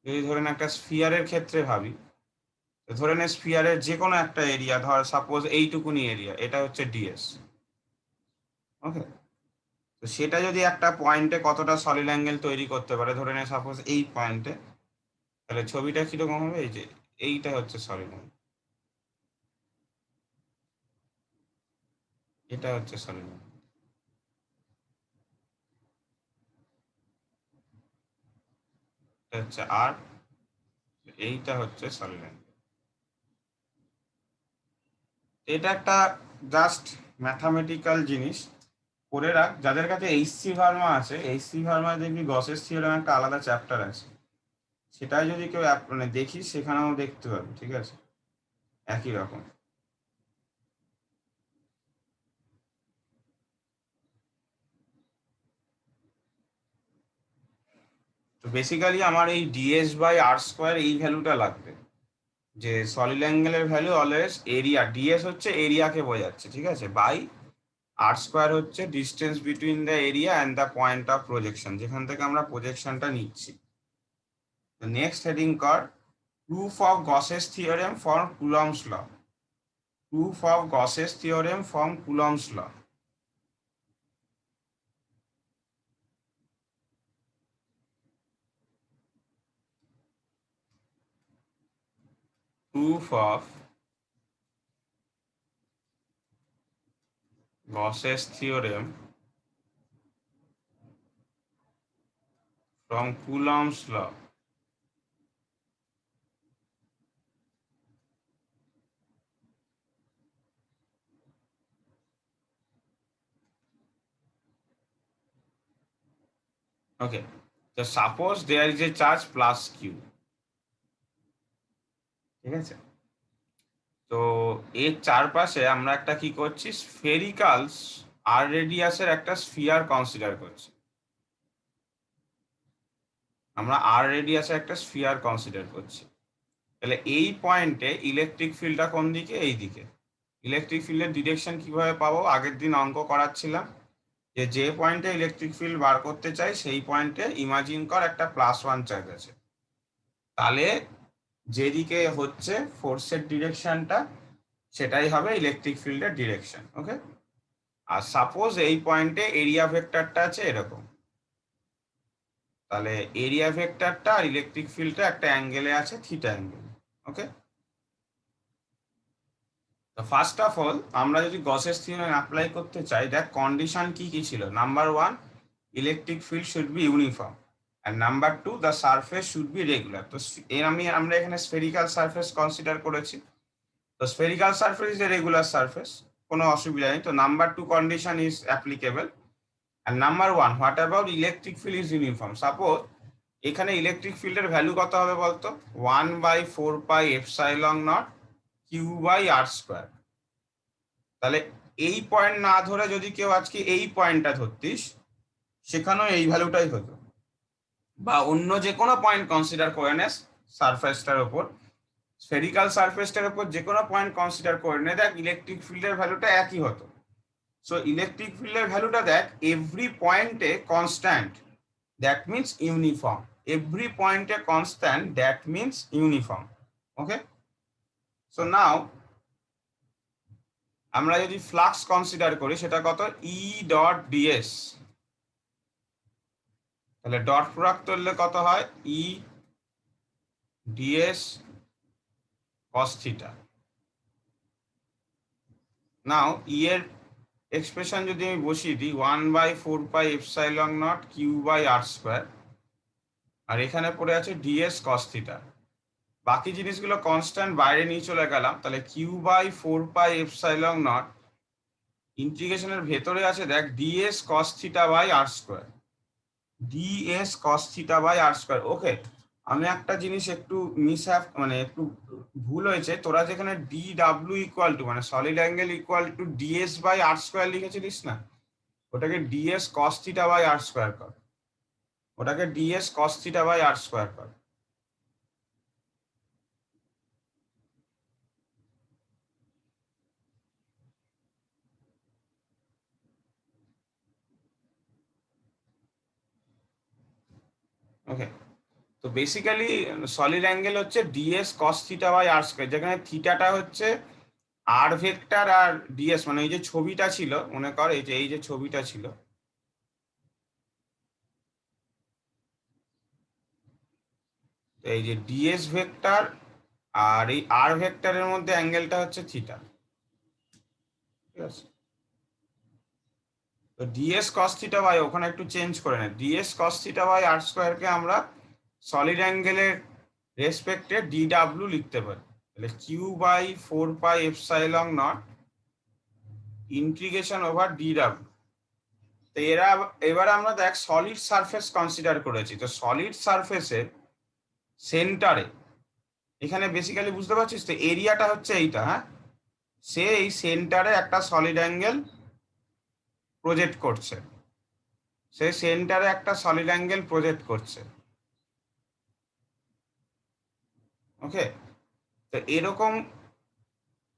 যদি ধরেন একটা স্ফিয়ারের ক্ষেত্রে ভাবি, ধরে নে স্ফিয়ারের যে কোনো একটা এরিয়া, ধর সাপোজ এইটুকুনি এরিয়া, এটা হচ্ছে ডিএস, ওকে। তো সেটা যদি একটা পয়েন্টে কতটা সলিড অ্যাঙ্গেল তৈরি করতে পারে, ধরে নে সাপোজ এই পয়েন্টে, তাহলে ছবিটা কিরকম হবে? এই যে এইটা হচ্ছে সলিড অ্যাঙ্গেল, এটা হচ্ছে সলিড অ্যাঙ্গেল, এটা হচ্ছে আর, এইটা হচ্ছে সলিড অ্যাঙ্গেল। এটা একটা জাস্ট ম্যাথামেটিক্যাল জিনিস, করে রাখ। যাদের কাছে এইচসি ভার্মা আছে, এইচসি ভার্মায় দেখবি গসের থিওরেম একটা আলাদা চ্যাপ্টার আছে, সেটাই যদি কেউ মানে দেখিস সেখানেও দেখতে পাবি, ঠিক আছে, একই রকম। তো বেসিক্যালি আমার এই ডিএস বাই আর স্কোয়ার এই ভ্যালুটা লাগবে, যে সলিড অ্যাঙ্গেলের ভ্যালু অলওয়েজ এরিয়া, ডিএস হচ্ছে এরিয়াকে বোঝাচ্ছে, ঠিক আছে, বাই আর স্কোয়ার হচ্ছে distance between the area and the point of projection, যেখান থেকে আমরা প্রজেকশনটা নিচ্ছি। নেক্সট হেডিং কর proof of Gauss's theorem for Coulomb's law. Proof of Gauss's theorem from Coulomb's law. Proof of Gauss's theorem from Coulomb's law. Okay, তো suppose there is a charge plus Q, ঠিক আছে? তো এর চারপাশে আমরা একটা কি করছি, স্ফেরিক্যাল আর রেডিয়াসের একটা স্ফিয়ার কনসিডার করছি। আমরা আর রেডিয়াসের একটা স্ফিয়ার কনসিডার করছি। তাহলে এই পয়েন্টে ইলেকট্রিক ফিল্ডটা কোন দিকে? এই দিকে। ইলেকট্রিক ফিল্ডের ডিরেকশন কিভাবে পাবো? আগের দিন অঙ্ক করাচ্ছিলাম যে পয়েন্টে ইলেকট্রিক ফিল্ড বার করতে চাই সেই পয়েন্টে ইমাজিন কর একটা +1 চার্জ আছে, তাহলে যেদিকে হচ্ছে ফোর্সের ডিরেকশনটা সেটাই হবে ইলেকট্রিক ফিল্ডের ডিরেকশন। ওকে, আর সাপোজ এই পয়েন্টে এরিয়া ভেক্টরটা আছে এরকম, তাহলে এরিয়া ভেক্টরটা আর ইলেকট্রিক ফিল্ডটা একটা অ্যাঙ্গেলে আছে, থিটা অ্যাঙ্গেল। ওকে, তো ফার্স্ট অফ অল আমরা যদি গসের থিওরেম অ্যাপ্লাই করতে চাই, দেখ কন্ডিশন কি কি ছিল। Number 1, electric field should be uniform, আর number 2, the surface should be regular. তো আমরা এখানে স্ফেরিক্যাল সারফেস কনসিডার করেছি, তো spherical surface is a regular surface, কোনো অসুবিধা নেই। তো নাম্বার 2 কন্ডিশন ইজ অ্যাপ্লিকেবল। আর number 1, what about electric field is uniform. Suppose এখানে ইলেকট্রিক ফিল্ডের ভ্যালু কত হবে বলতো? 1/4πε0 Q/r²। তাহলে এই পয়েন্ট না ধরে যদি কেউ আজকে এই পয়েন্টটা ধরতিস, সেখানেও এই ভ্যালুটাই হতো, বা অন্য যে কোনো পয়েন্ট কনসিডার করে নেস সারফেসটার উপর, স্ফেরিক্যাল সারফেসটার উপর যে কোনো পয়েন্ট কনসিডার করে নে, দেখ ইলেকট্রিক ফিল্ডের ভ্যালুটা একই হতো। সো ইলেকট্রিক ফিল্ডের ভ্যালুটা দেখ, এভরি পয়েন্টে constant, that means uniform. Every পয়েন্টে constant, that means uniform. Okay, so now আমরা যদি ফ্লাক্স কনসিডার করি, সেটা কত? E.ds। তাহলে ডট প্রোডাক্ট করলে কত হয়? E.ds cos theta. Now E এর এক্সপ্রেশন যদি আমি বসিয়ে দিই, 1/4πε0 Q/r², আর এখানে পড়ে আছে ds cos থিটা। বাকি জিনিসগুলো কনস্ট্যান্ট বাইরে নিয়ে চলে গেলাম, তাহলে Q/4πε0 ইন্টিগ্রেশনের ভেতরে আছে দেখ ds cos θ/r², ds cos θ/r²। ওকে, আমি একটা জিনিস একটু মানে একটু ভুল হয়েছে, তোরা যেখানে dw ইকুয়াল টু মানে solid angle equal to ds/r² লিখেছিলিস না, ওটাকে ds cos θ/r² কর, ওটাকে ds cos θ/r² কর। ওকে, তো বেসিক্যালি সলিড অ্যাঙ্গেল হচ্ছে ds cos θ/r², যেখানে থিটাটা হচ্ছে আর ভেক্টর আর ds, মানে এই যে ছবিটা ছিল, মনে কর এই যে ছবিটা ছিল, এই যে ds ভেক্টর আর এই আর ভেক্টরের মধ্যে অ্যাঙ্গেলটা হচ্ছে থিটা, ঠিক আছে? তো ds cos θ/, ওখানে একটু চেঞ্জ করে নে, ds cos θ/r² কে আমরা সলিড অ্যাঙ্গেলের রেসপেক্টে dw লিখতে পারি, তাহলে Q/4πε0 ইন্টিগ্রেশন ওভার dw। তো এবার আমরা দেখ সলিড সারফেস কনসিডার করেছি, তো সলিড সারফেসের সেন্টারে এখানে বেসিক্যালি বুঝতে পারছিস তো, এরিয়াটা হচ্ছে এইটা, হ্যাঁ, সে এই সেন্টারে একটা সলিড অ্যাঙ্গেল প্রজেক্ট করছে, সে সেন্টারে একটা সলিড অ্যাঙ্গেল প্রজেক্ট করছে। ওকে, তো এরকম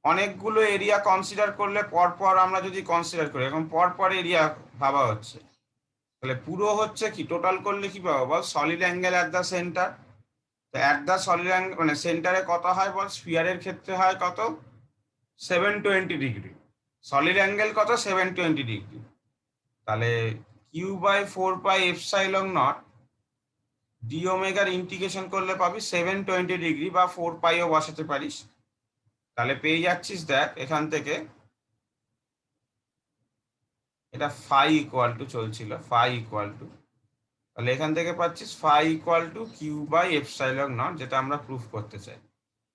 অনেকগুলো এরিয়া কনসিডার করলে পরপর আমরা যদি কনসিডার করি, এখন পরপর এরিয়া ভাবা হচ্ছে, তাহলে পুরো হচ্ছে কি টোটাল করলে কি পাবো বল? Solid angle at the centre. তো অ্যাট দ্য সলিড অ্যাঙ্গেল মানে সেন্টারে কত হয় বল? স্ফিয়ারের ক্ষেত্রে হয় কত? 720 ডিগ্রি। সলিড অ্যাঙ্গেল কত? 720 ডিগ্রি। তাহলে Q/4πε0 ডি ওমেগার ইন্টিগ্রেশন করলে পাবি 720 ডিগ্রি, বা 4πও বসাতে পারিস, তাহলে পেয়ে যাচ্ছিস দেখ এখান থেকে, এটা ফাই ইকুয়াল টু চলছিল, ফাই ইকুয়াল টু, তাহলে এখান থেকে পাচ্ছিস ফাই ইকুয়াল টু Q/ε0, যেটা আমরা প্রুফ করতে চাই।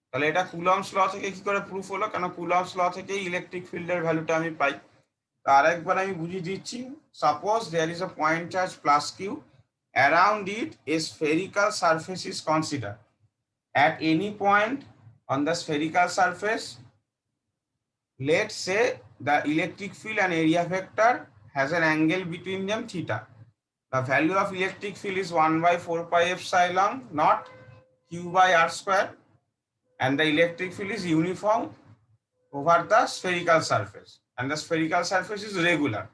তাহলে এটা কুলম্বস ল থেকে কি করে প্রুফ হলো? কেন কুলম্বস ল থেকেই ইলেকট্রিক ফিল্ডের ভ্যালুটা আমি পাই। তো আরেকবার আমি বুঝিয়ে দিচ্ছি, suppose there is a point charge plus Q around it a spherical surface is considered. At any point on the spherical surface, let's say the electric field and area vector has an angle between them theta. The value of electric field is 1 by 4 pi epsilon naught q by r square, and the electric field is uniform over the spherical surface, and the spherical surface is regular.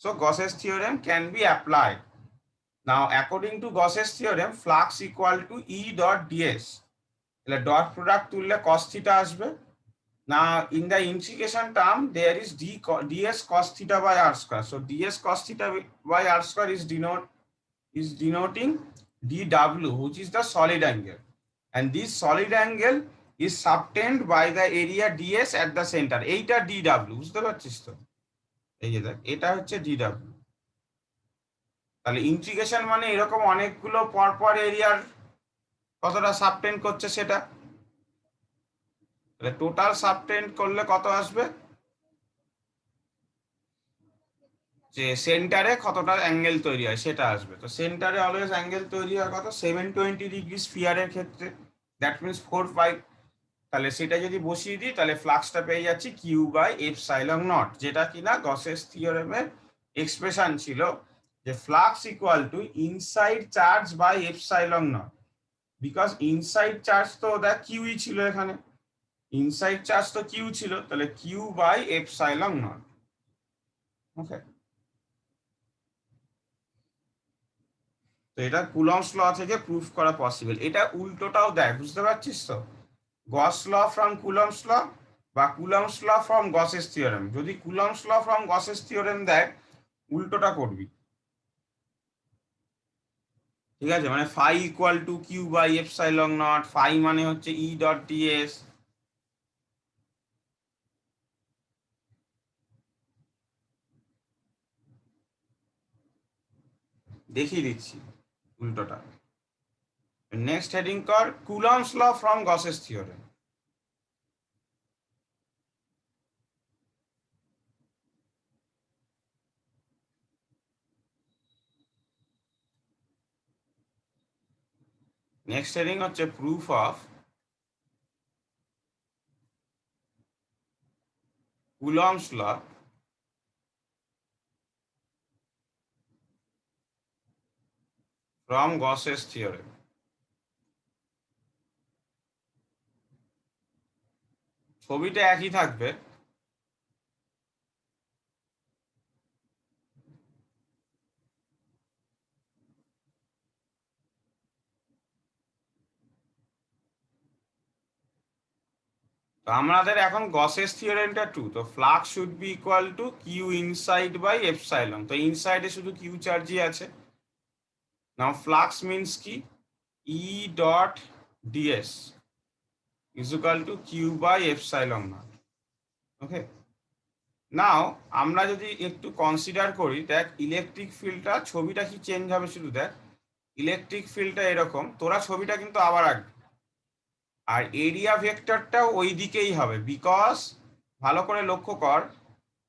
So Gauss's theorem can be applied. Now, according to Gauss's theorem, flux equal to E dot ds. The dot product তুললে cos theta আসবে. Now, in the integration term, there is ds cos theta by r square. So ds cos theta by r square is denoting dw, which is the solid angle, and this solid angle is subtended by the area ds at the center. এইটা dw, বুঝতে পারছিস তো? এই যে দেখ, এটা হচ্ছে dw. তাহলে ইন্টিগ্রেশন মানে এরকম অনেকগুলো পরপর এরিয়ার কতটা সাবটেন্ড করছে সেটা। তাহলে টোটাল সাবটেন্ড করলে কত আসবে, যে সেন্টারে কতটা অ্যাঙ্গেল তৈরি হয় সেটা আসবে। তো সেন্টারে অলওয়েজ অ্যাঙ্গেল তৈরি হয় কত, 720 ডিগ্রি স্ফিয়ারের ক্ষেত্রে, দ্যাট মিনস 4 পাই। তাহলে সেটা যদি বসিয়ে দিই তাহলে ফ্লাক্সটা পেয়ে যাচ্ছি কিউ বাই এপসাইলন নট, যেটা কিনা গসেস থিওরেমের এক্সপ্রেশন ছিল যে flux equal to inside charge by epsilon naught, because inside charge তো ওটা কিউই ছিল, এখানে ইনসাইড চার্জ তো কিউ ছিল, তাহলে কিউ বাই এপসাইলন নট। ওকে, তো এটা কুলম্বস ল থেকে প্রুফ করা পসিবল। এটা উল্টোটাও দেয়, বুঝতে পারছিস তো? গস ল ফ্রম কুলম্বস ল বা Coulomb's law from Gauss's theorem. যদি Coulomb's law from Gauss's theorem দেয়, উল্টোটা করবি, ঠিক আছে? মানে phi equal to Q by epsilon naught, phi মানে হচ্ছে ই ডট ডিএস। দেখিয়ে দিচ্ছি উল্টোটা। নেক্সট হেডিং কর Coulomb's law from Gauss's theorem. Next heading হচ্ছে proof of Coulomb's law from Gauss's theorem. ছবিটা একই থাকবে, তো আমাদের এখন গসেস থিওরেমটা 2, তো flux should be equal to Q inside by epsilon. তো ইনসাইডে শুধু কিউ চার্জই আছে। নাও ফ্লাক্স মিন্স কি, E dot DS is equal to Q by epsilon naught. Okay, now আমরা যদি একটু কনসিডার করি, দেখ ইলেকট্রিক ফিল্ডটা, ছবিটা কি চেঞ্জ হবে শুধু দেখ, ইলেকট্রিক ফিল্ডটা এরকম, তোরা ছবিটা কিন্তু আবার আঁকবি, আর এরিয়া ভেক্টরটাও ওই দিকেই হবে, বিকজ ভালো করে লক্ষ্য কর,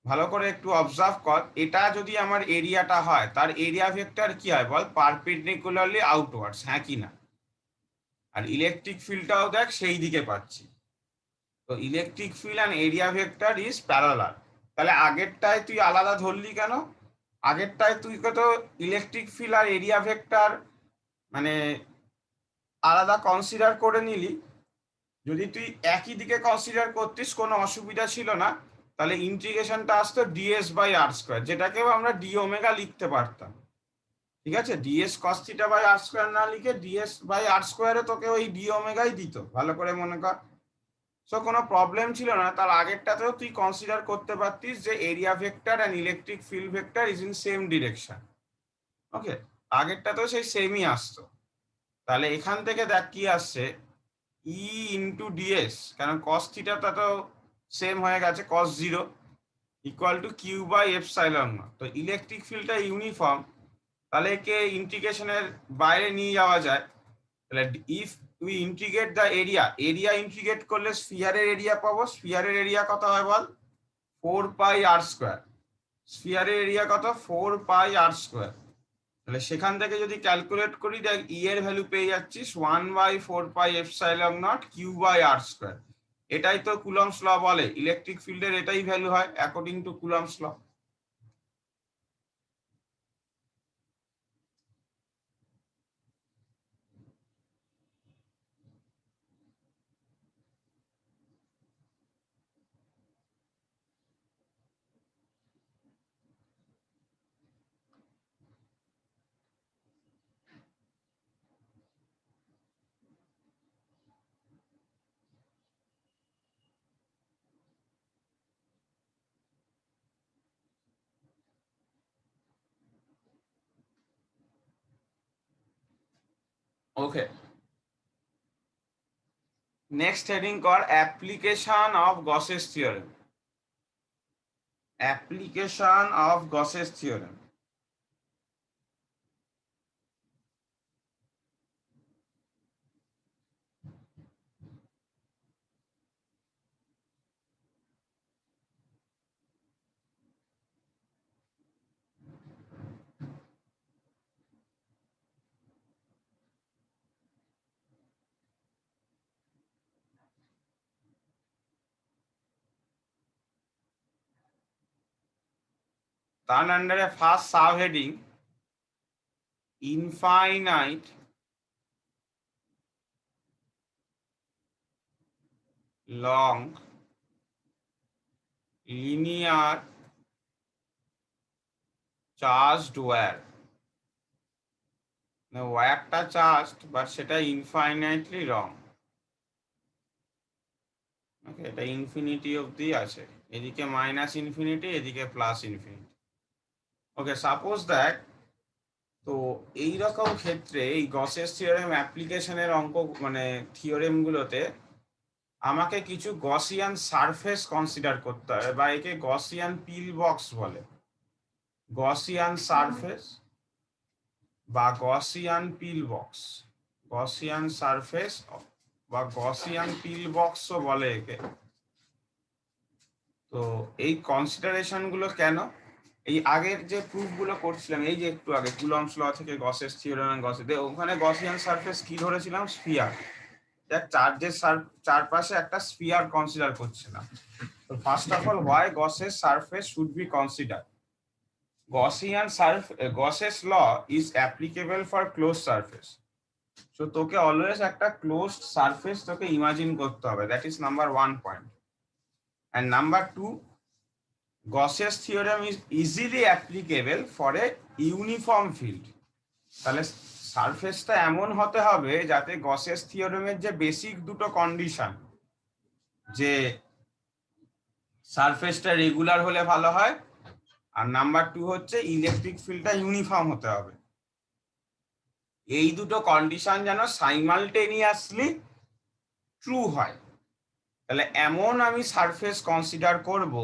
ভালো করে একটু অবজার্ভ কর, এটা যদি আমার এরিয়াটা হয় তার এরিয়া ভেক্টর কি হয় বল, পারপেন্ডিকুলারলি আউটওয়ার্ডস, হ্যাঁ কি না? আর ইলেকট্রিক ফিল্ডটাও দেখ সেই দিকে পাচ্ছি, তো electric field and area vector is parallel. তাহলে আগেরটায় তুই আলাদা ধরলি কেন? আগেরটায় তুই কত ইলেকট্রিক ফিল্ড আর এরিয়া ভেক্টর মানে আলাদা কনসিডার করে নিলি। যদি তুই একই দিকে কনসিডার করতিস কোনো অসুবিধা ছিল না, তাহলে ইন্টিগ্রেশনটা আসতো ডিএস বাই আর স্কোয়ার, যেটাকেও আমরা ডি ওমেগা লিখতে পারতাম, ঠিক আছে? Ds cos theta by r square না লিখে ডিএস বাই আর স্কোয়ারে তোকে ওই ডি ওমেগাই দিত, ভালো করে মনে কর। সো কোনো প্রবলেম ছিল না। তার আগেরটাতেও তুই কনসিডার করতে পারতিস যে area vector and electric field vector is in same direction. Okay, আগেরটাতেও সেই সেমই আসতো। তাহলে এখান থেকে দেখ কি আসছে, ই ইন্টু ডিএস, কারণ কস থিটাটা তো সেম হয়ে গেছে, cos 0 equal to Q by epsilon naught. তো ইলেকট্রিক ফিল্ডটা ইউনিফর্ম, তাহলে একে ইন্টিগ্রেশনের বাইরে নিয়ে যাওয়া যায়। তাহলে if we integrate the area, area integrate করলে স্ফিয়ারের এরিয়া পাবো। স্ফিয়ারের এরিয়া কত হয় বল, 4 পাই আর স্কোয়ার। স্ফিয়ারের এরিয়া কত, 4 পাই আর স্কোয়ার। তাহলে সেখান থেকে যদি ক্যালকুলেট করি দেখ ই এর ভ্যালু পেয়ে যাচ্ছিস 1/4πε0 Q/r²। এটাই তো কুলম্বস ল বলে, ইলেকট্রিক ফিল্ডের এটাই ভ্যালু হয় according to Coulomb's law. Okay, next heading কর application of Gauss's theorem. Application of Gauss's theorem. তার আন্ডারে first sub heading infinite long linear charged wire. ওয়্যারটা চার্জড বাট সেটা ইনফাইনাইটলি রং। ওকে, এটা ইনফিনিটি অবধি আছে, এদিকে মাইনাস ইনফিনিটি, এদিকে plus infinity. Okay, suppose that, তো এইরকম ক্ষেত্রে এই গসেস থিওরেম অ্যাপ্লিকেশনের অঙ্ক মানে থিওরেম গুলোতে আমাকে কিছু গসিয়ান সারফেস কনসিডার করতে হবে, বা একে গসিয়ান পিল বক্স বলে। গসিয়ান সারফেস বা গসিয়ান পিল বক্স, গসিয়ান সারফেস বা গসিয়ান পিল বক্সও বলে একে। তো এই কনসিডারেশন গুলো কেন, এই আগের যে প্রুফ গুলো করছিলাম, এই যে একটু আগে কুলম্বস ল থেকে গসেস থিওরেম, ওখানে গসিয়ান সারফেস কি ধরেছিলাম, স্ফিয়ার। দেখ চার্জের চারপাশে একটা স্ফিয়ার কনসিডার করছিলাম। তো first of all why Gauss's surface should be consider. Gauss's law is applicable for closed surface. So তোকে অলওয়েজ একটা ক্লোজড সারফেস তোকে ইমাজিন করতে হবে, that is number 1 point. And number 2, Gauss's theorem is easily applicable for a uniform field. তাহলে সারফেসটা এমন হতে হবে যাতে গসেস থিওরেমের যে বেসিক দুটো কন্ডিশন, যে সারফেসটা রেগুলার হলে ভালো হয়, আর নাম্বার 2 হচ্ছে ইলেকট্রিক ফিল্ডটা ইউনিফর্ম হতে হবে, এই দুটো কন্ডিশন যেন সাইমালটেনিয়াসলি ট্রু হয়। তাহলে এমন আমি সারফেস কনসিডার করব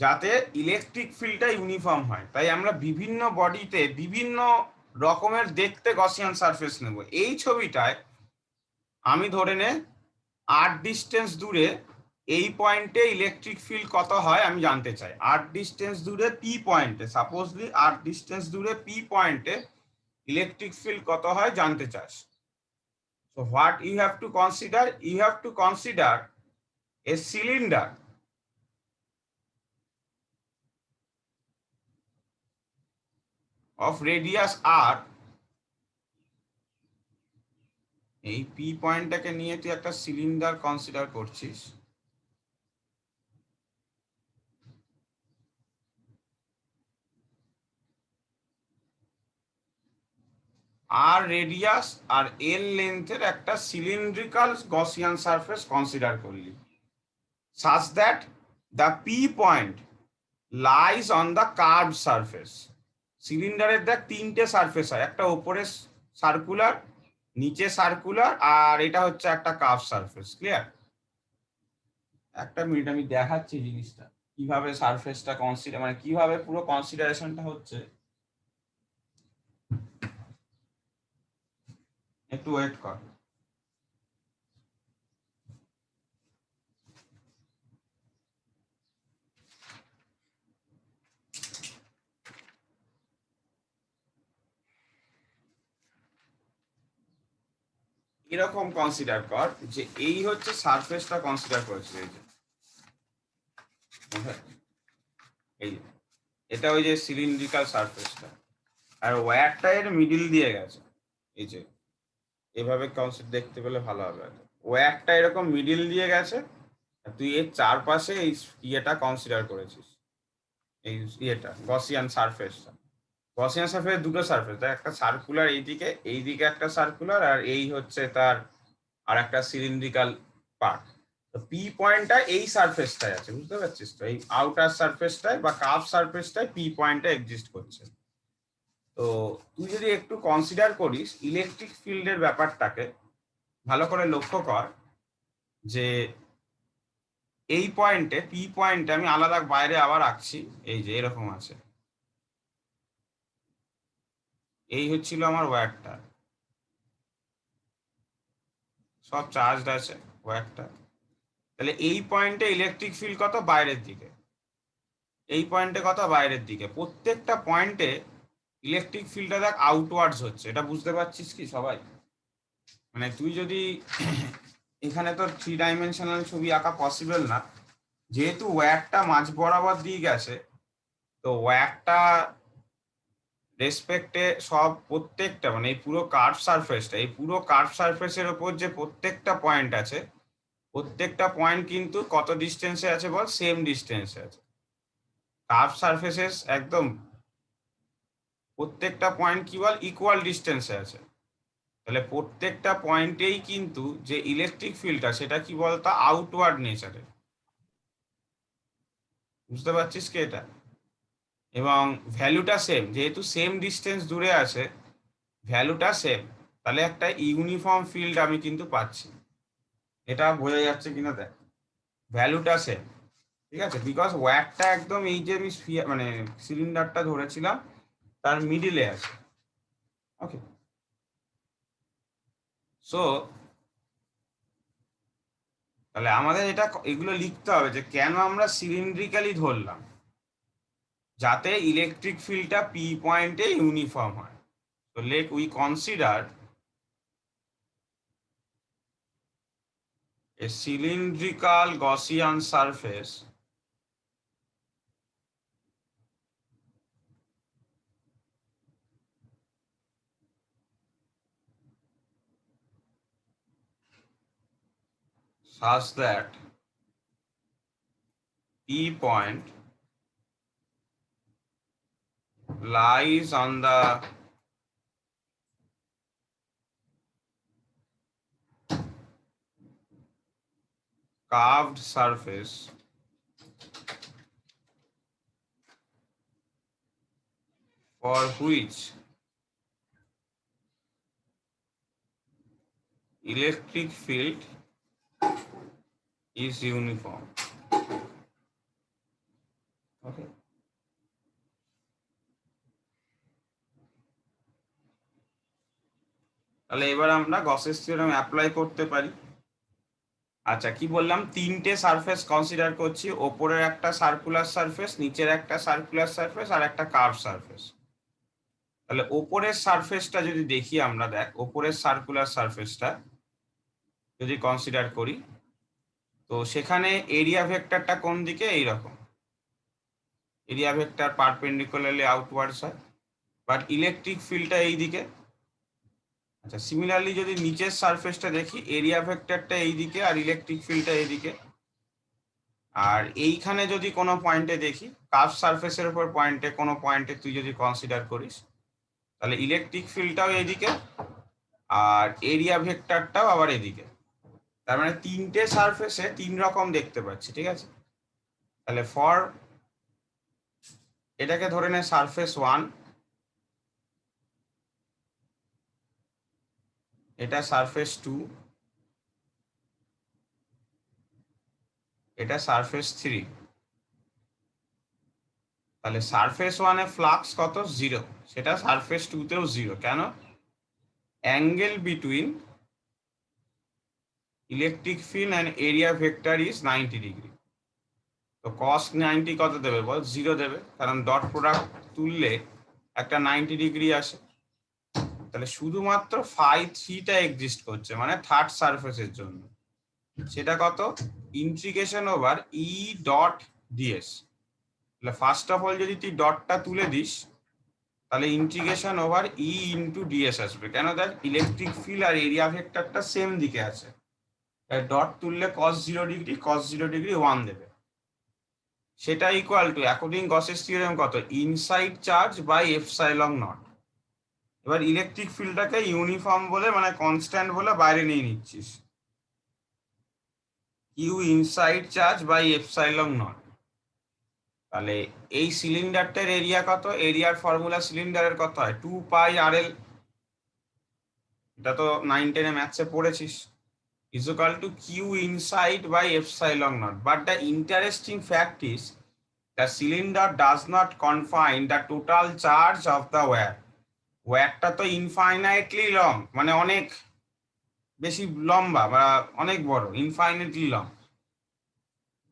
যাতে ইলেকট্রিক ফিল্ডটা ইউনিফর্ম হয়। তাই আমরা বিভিন্ন বডিতে বিভিন্ন রকমের দেখতে গসিয়ান সারফেস নেব। এই ছবিটায় আমি ধরে নে 8 ডিস্টেন্স দূরে এই পয়েন্টে ইলেকট্রিক ফিল্ড কত হয় আমি জানতে চাই। 8 ডিস্টেন্স দূরে পি পয়েন্টে, সাপোজলি 8 ডিস্টেন্স দূরে পি পয়েন্টে ইলেকট্রিক ফিল্ড কত হয় জানতে চাস। So what you have to consider? You have to consider a cylinder of radius r. এই পি পয়েন্টটাকে নিয়ে তুই একটা সিলিন্ডার কনসিডার করছিস, আর রেডিয়াস আর এল লেন্থের একটা সিলিন্ড্রিক্যাল গসিয়ান সারফেস কনসিডার করলি, such that the p point lies on the curved surface. সিলিন্ডারের দেখ তিনটে সারফেস হয়, একটা উপরে সার্কুলার, নিচে সার্কুলার, আর এটা হচ্ছে একটা কার্ভ সারফেস। ক্লিয়ার? একটা মিনিট আমি দেখাচ্ছি জিনিসটা কিভাবে সারফেসটা কনসিডার, মানে কিভাবে পুরো কনসিডারেশনটা হচ্ছে, একটু ওয়েট কর। এরকম কনসিডার কর যে এই হচ্ছে সারফেসটা কনসিডার করেছিল, এই যে এই যে, এটা ওই যে সিলিন্ড্রিক্যাল সারফেসটা, আর ওয়্যারটা এর মিডিল দিয়ে গেছে, এই যে এভাবে কনসিডার দেখতে পেলে ভালো হবে। ওয়্যারটা এরকম মিডিল দিয়ে গেছে, আর তুই এর চারপাশে এই ইয়েটা কনসিডার করেছিস, এই ইয়েটা গসিয়ান সারফেসটা। গসিয়ান সারফেস দুটো সারফেস, একটা সার্কুলার এইদিকে একটা সার্কুলার, আর এই হচ্ছে তার আর একটা সিলিন্ড্রিক্যাল পার্ট। তো পি পয়েন্টটা এই সারফেসটায় আছে, বুঝতে পারছিস তো? এই আউটার সারফেসটায় বা কার্ভ সারফেসটায় পি পয়েন্টটা এক্সিস্ট করছে। তো তুই যদি একটু কনসিডার করিস ইলেকট্রিক ফিল্ডের ব্যাপারটাকে, ভালো করে লক্ষ্য কর যে এই পয়েন্টে পি পয়েন্টে আমি আলাদা বাইরে আবার আঁকছি, এই যে এরকম আছে, এই হচ্ছিল আমার ওয়্যারটা, সব চার্জড আছে ওয়্যারটা। তাহলে এই পয়েন্টে ইলেকট্রিক ফিল্ড কত? বাইরের দিকে। এই পয়েন্টে কত? বাইরের দিকে। প্রত্যেকটা পয়েন্টে ইলেকট্রিক ফিল্ডটা দেখ আউটওয়ার্ডস হচ্ছে, এটা বুঝতে পারছিস কি সবাই? মানে তুই যদি এখানে তোর 3 ডাইমেনশনাল ছবি আঁকা পসিবল না, যেহেতু ওয়্যারটা মাঝ বরাবর দিয়ে গেছে, তো ওয়্যারটা রেসপেক্টে সব প্রত্যেকটা মানে এই পুরো কার্ভ সারফেসটা, এই পুরো কার্ভ সারফেসের ওপর যে প্রত্যেকটা পয়েন্ট আছে, প্রত্যেকটা পয়েন্ট কিন্তু কত ডিস্টেন্সে আছে বল? সেম ডিস্টেন্সে আছে। কার্ভ সারফেসেস একদম প্রত্যেকটা পয়েন্ট কি বল? ইকুয়াল ডিস্টেন্সে আছে। তাহলে প্রত্যেকটা পয়েন্টেই কিন্তু যে ইলেকট্রিক ফিল্ডটা সেটা কি বলতো? আউটওয়ার্ড নেচারের। বুঝতে পারছিস কি এটা? এবং ভ্যালুটা সেম, যেহেতু সেম ডিস্টেন্স দূরে আছে, ভ্যালুটা সেম, তাহলে একটা ইউনিফর্ম ফিল্ড আমি কিন্তু পাচ্ছি। এটা বোঝা যাচ্ছে কিনা দেখ, ভ্যালুটা সেম, ঠিক আছে? বিকজ ওয়্যারটা একদম এই যে আমি মানে সিলিন্ডারটা ধরেছিলাম তার মিডিলে আছে। ওকে, সো তাহলে আমাদের এটা এগুলো লিখতে হবে যে কেন আমরা সিলিন্ড্রিক্যালি ধরলাম, যাতে ইলেকট্রিক ফিল্ডটা পি পয়েন্টে ইউনিফর্ম হয়। তো let we consider a cylindrical Gaussian surface such that P point lies on the curved surface for which electric field is uniform. Okay. তাহলে এবার আমরা গসেস থিওরেম অ্যাপ্লাই করতে পারি। আচ্ছা, কি বললাম? তিনটে সারফেস কনসিডার করছি, ওপরের একটা সার্কুলার সারফেস, নিচের একটা সার্কুলার সারফেস, আর একটা কার্ভ সারফেস। তাহলে ওপরের সারফেসটা যদি দেখি আমরা, দেখ ওপরের সার্কুলার সারফেসটা যদি কনসিডার করি, তো সেখানে এরিয়া ভেক্টরটা কোন দিকে? এইরকম এরিয়া ভেক্টর পারপেন্ডিকুলারলি আউটওয়ার্ডস হয়, বাট ইলেকট্রিক ফিল্ডটা এই দিকে। আচ্ছা, সিমিলারলি যদি নিচের সারফেসটা দেখি, এরিয়া ভেক্টরটা এই দিকে আর ইলেকট্রিক ফিল্ডটা এইদিকে। আর এইখানে যদি কোনো পয়েন্টে দেখি, কার্ভ সারফেসের উপর পয়েন্টে কোনো পয়েন্টে তুই যদি কনসিডার করিস, তাহলে ইলেকট্রিক ফিল্ডটাও এইদিকে আর এরিয়া ভেক্টরটাও আবার এদিকে। তার মানে তিনটে সারফেসে তিন রকম দেখতে পাচ্ছি, ঠিক আছে? তাহলে ফর এটাকে ধরে নে সারফেস 1, এটা সারফেস 2, এটা সারফেস 3। তাহলে সারফেস 1 এ ফ্লাক্স কত? 0। সেটা সারফেস 2 তেও 0। কেন? Angle between electric field and area vector is 90 degree. তো cos 90 কত দেবে বল? 0 দেবে, কারণ ডট প্রোডাক্ট তুললে একটা 90 ডিগ্রি আসে। তাহলে শুধুমাত্র ফাই 3টা এক্সিস্ট করছে মানে থার্ড সারফেসের জন্য। সেটা কত? ইন্টিগ্রেশন ওভার ই ডট ডিএস। তাহলে ফার্স্ট অফ অল যদি তুই ডটটা তুলে দিস তাহলে ইন্টিগ্রেশন ওভার ই ইন্টু ডিএস আসবে। কেন? দেখ ইলেকট্রিক ফিল্ড আর এরিয়া ভেক্টরটা সেম দিকে আছে, ডট তুললে cos 0 ডিগ্রি 1 দেবে। সেটা equal to according Gauss's theorem কত? Inside charge by epsilon naught. এবার ইলেকট্রিক ফিল্ডটাকে ইউনিফর্ম বলে মানে কনস্ট্যান্ট বলে বাইরে নিয়ে নিচ্ছিস, Q inside charge by epsilon naught. তাহলে এই সিলিন্ডারটার এরিয়া কত? এরিয়ার ফর্মুলা সিলিন্ডারের কত হয়? 2 পাই আর এল। এটা তো 9-10 এ ম্যাথসে পড়েছিস। is equal to q inside by epsilon naught. But the interesting fact is the cylinder does not confine the total charge of the wire. ওয়্যারটা তো ইনফাইনাইটলি লং, মানে অনেক বেশি লম্বা বা অনেক বড়, infinitely long.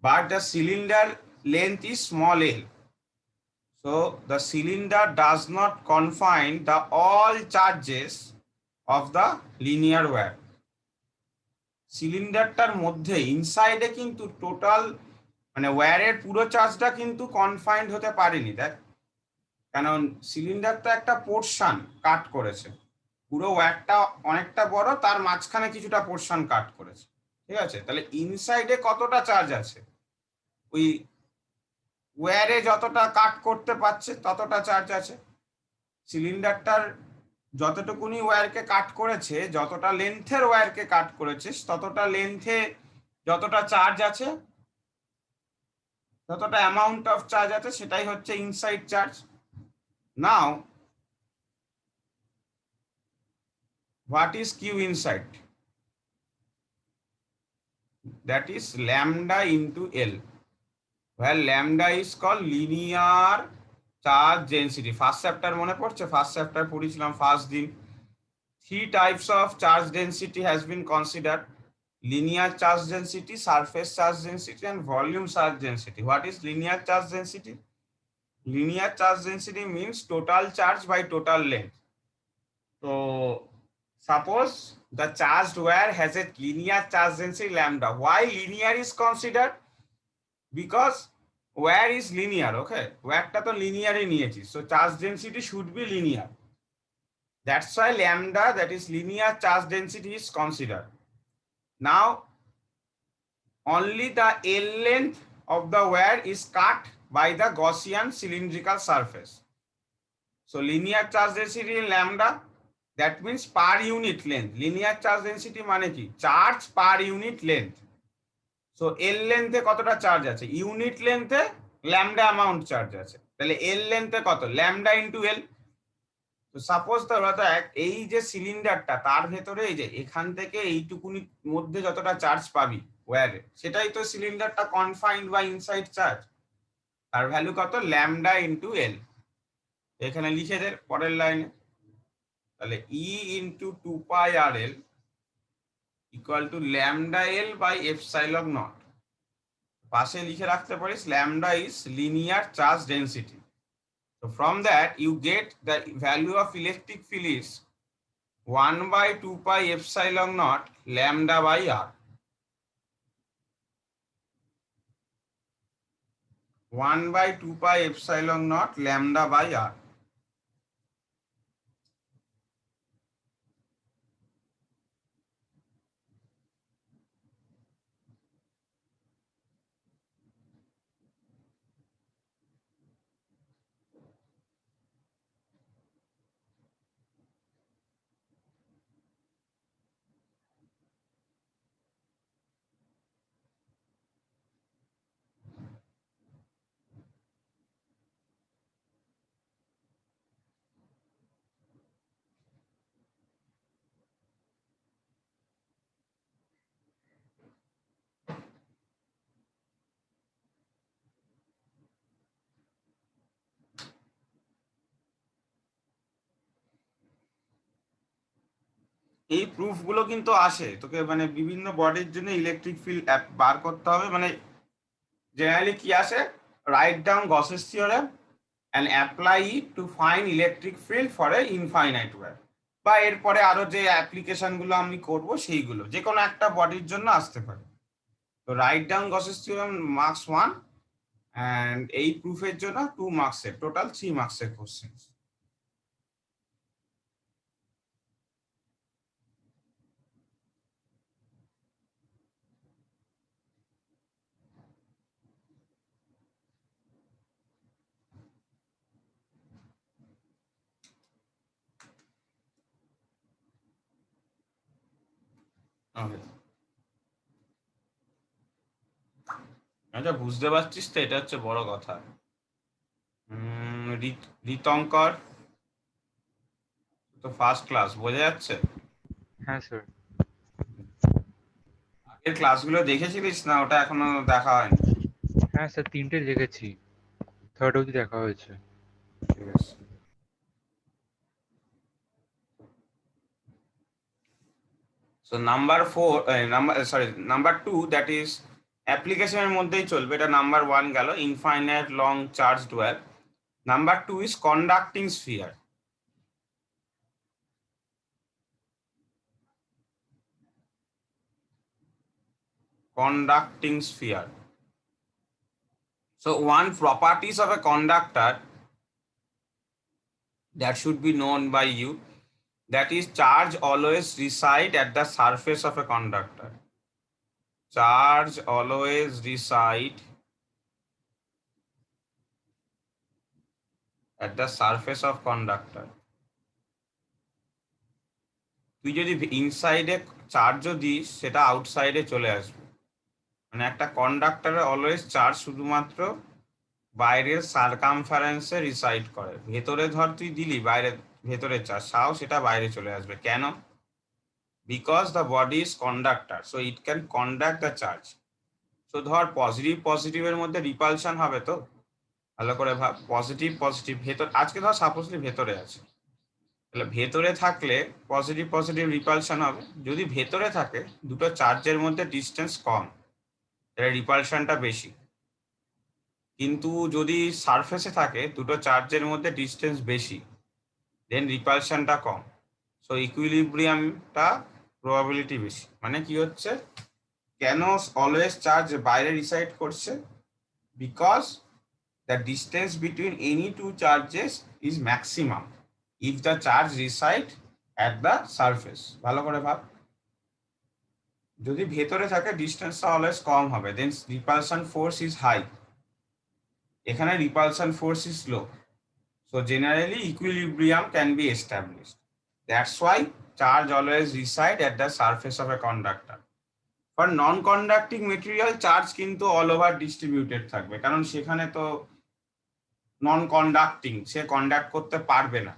But the cylinder length is small l. So the cylinder does not confine the all charges of the linear wire. সিলিন্ডারটার মধ্যে ইনসাইডে কিন্তু টোটাল মানে ওয়্যারের পুরো চার্জটা কিন্তু কনফাইন্ড হতে পারেনি। দেখ, কারণ সিলিন্ডারটা একটা পোর্শন কাট করেছে, পুরো ওয়্যারটা অনেকটা বড়, তার মাঝখানে কিছুটা পোর্শন কাট করেছে, ঠিক আছে? তাহলে ইনসাইডে কতটা চার্জ আছে? ওই ওয়্যারে যতটা কাট করতে পারছে ততটা চার্জ আছে। সিলিন্ডারটার যতটুকুনি ওয়্যারকে কাট করেছে, যতটা লেন্থের ওয়্যারকে কাট করেছে, ততটা লেন্থে যতটা চার্জ আছে, যতটা অ্যামাউন্ট অফ চার্জ আছে, সেটাই হচ্ছে inside charge. Now what is Q inside? That is lambda into L, where lambda is called linear charge density. First chapter মনে পড়ছে? ফার্স্ট চ্যাপ্টার পড়েছিলাম ফার্স্ট দিন। 3 types of charge density has been considered: linear charge density, surface charge density, and volume charge density. What is linear charge density? Linear charge density means total charge by total length. So suppose the charged wire has a linear charge density lambda. Why linear is considered? Because where is linear, okay? Where to linear নিয়েছি, so charge density should be linear. That's why lambda, that is linear charge density, is considered. Now only the L length of the wire is cut by the Gaussian cylindrical surface. So linear charge density lambda, that means per unit length. Linear charge density মানে কি? Charge per unit length. So L লেন্থে কতটা charge আছে? Unit লেন্থে lambda amount charge আছে। তাহলে L লেন্থে কত? Lambda into L. তো সাপোজ ধরো এই যে সিলিন্ডারটা, তার ভেতরে এই যে এখান থেকে এইটুকুনি মধ্যে যতটা চার্জ পাবি ওয়্যারে, সেটাই তো সিলিন্ডারটা কনফাইন্ড বা ইনসাইড চার্জ। তার ভ্যালু কত? Lambda into L. এখানে লিখে দে পরের লাইনে। তাহলে E into 2 pi r L equal to lambda L by epsilon naught. পাশে লিখে রাখতে পারিস lambda is linear charge density. So from that you get the value of electric field is 1 by 2 pi epsilon naught lambda by r. 1 by 2 pi epsilon naught lambda by r. এই proof গুলো কিন্তু আসে, তোকে মানে বিভিন্ন বডির জন্য electric field বার করতে হবে। মানে জেনারেলি কি আসে? Write down Gauss's theorem and apply it to find electric field for a infinite wire. বা এরপরে আরো যে অ্যাপ্লিকেশন গুলো আমি করব সেইগুলো যে কোনো একটা বডির জন্য আসতে পারে। তো write down Gauss's theorem marks 1 and এই প্রুফের জন্য 2 মার্কসের, টোটাল 3 মার্কসের কোশ্চেন। আচ্ছা, বুঝতে পারছিস তো? এটা হচ্ছে বড় কথা। ঋতঙ্কর তো ফার্স্ট ক্লাস, বোঝা যাচ্ছে? হ্যাঁ স্যার। আগের ক্লাসগুলো দেখেছিলিস না? ওটা এখনো দেখা হয়নি। হ্যাঁ স্যার, 3টে দেখেছি, 3rd অবধি দেখা হয়েছে। ঠিক আছে। So নাম্বার 2 দ্যাট ইজ অ্যাপ্লিকেশনের মধ্যেই চলবে, এটা নাম্বার 1 গেল, infinite long charge dual. Number 2 is conducting sphere. Conducting sphere. So one properties of a conductor that should be known by you, that is charge always reside at the surface of a conductor. Charge always reside at the surface of conductor. তুই যদি ইনসাইডে চার্জও this সেটা আউটসাইডে চলে আসবে। মানে একটা কন্ডাক্টরে always charge শুধুমাত্র বাইরের সারকামফারেন্সে রিসাইড করে। ভেতরে ধর তুই দিলি বাইরে, ভেতরে চার্জ তাও সেটা বাইরে চলে আসবে। কেন? Because the body is conductor, so it can conduct the charge. So ধর পজিটিভের মধ্যে রিপালশন হবে, তো ভালো করে ভাব, পজিটিভ ভেতর, আজকে ধর সাপোজলি ভেতরে আছে, তাহলে ভেতরে থাকলে পজিটিভ রিপালশন হবে। যদি ভেতরে থাকে দুটো চার্জের মধ্যে ডিস্টেন্স কম, তাহলে রিপালশনটা বেশি। কিন্তু যদি সারফেসে থাকে দুটো চার্জের মধ্যে ডিস্টেন্স বেশি, দেন রিপালশনটা কম। সো ইকুইলিব্রিয়ামটা প্রবাবিলিটি বেশি। মানে কি হচ্ছে, কেন অলওয়েজ চার্জ বাইরে রিসাইড করছে? Because the distance between any two charges is maximum if the charge reside at the surface. ভালো করে ভাব, যদি ভেতরে থাকে ডিস্টেন্সটা অলওয়েজ কম হবে, দেন রিপালশন ফোর্স ইজ হাই। এখানে repulsion force is low, so generally equilibrium can be established. That's why charge always reside at the surface of a conductor. For non-conducting material charge কিন্তু all over distributed থাকবে, কারণ সেখানে তো নন conducting, সে conduct করতে পারবে না,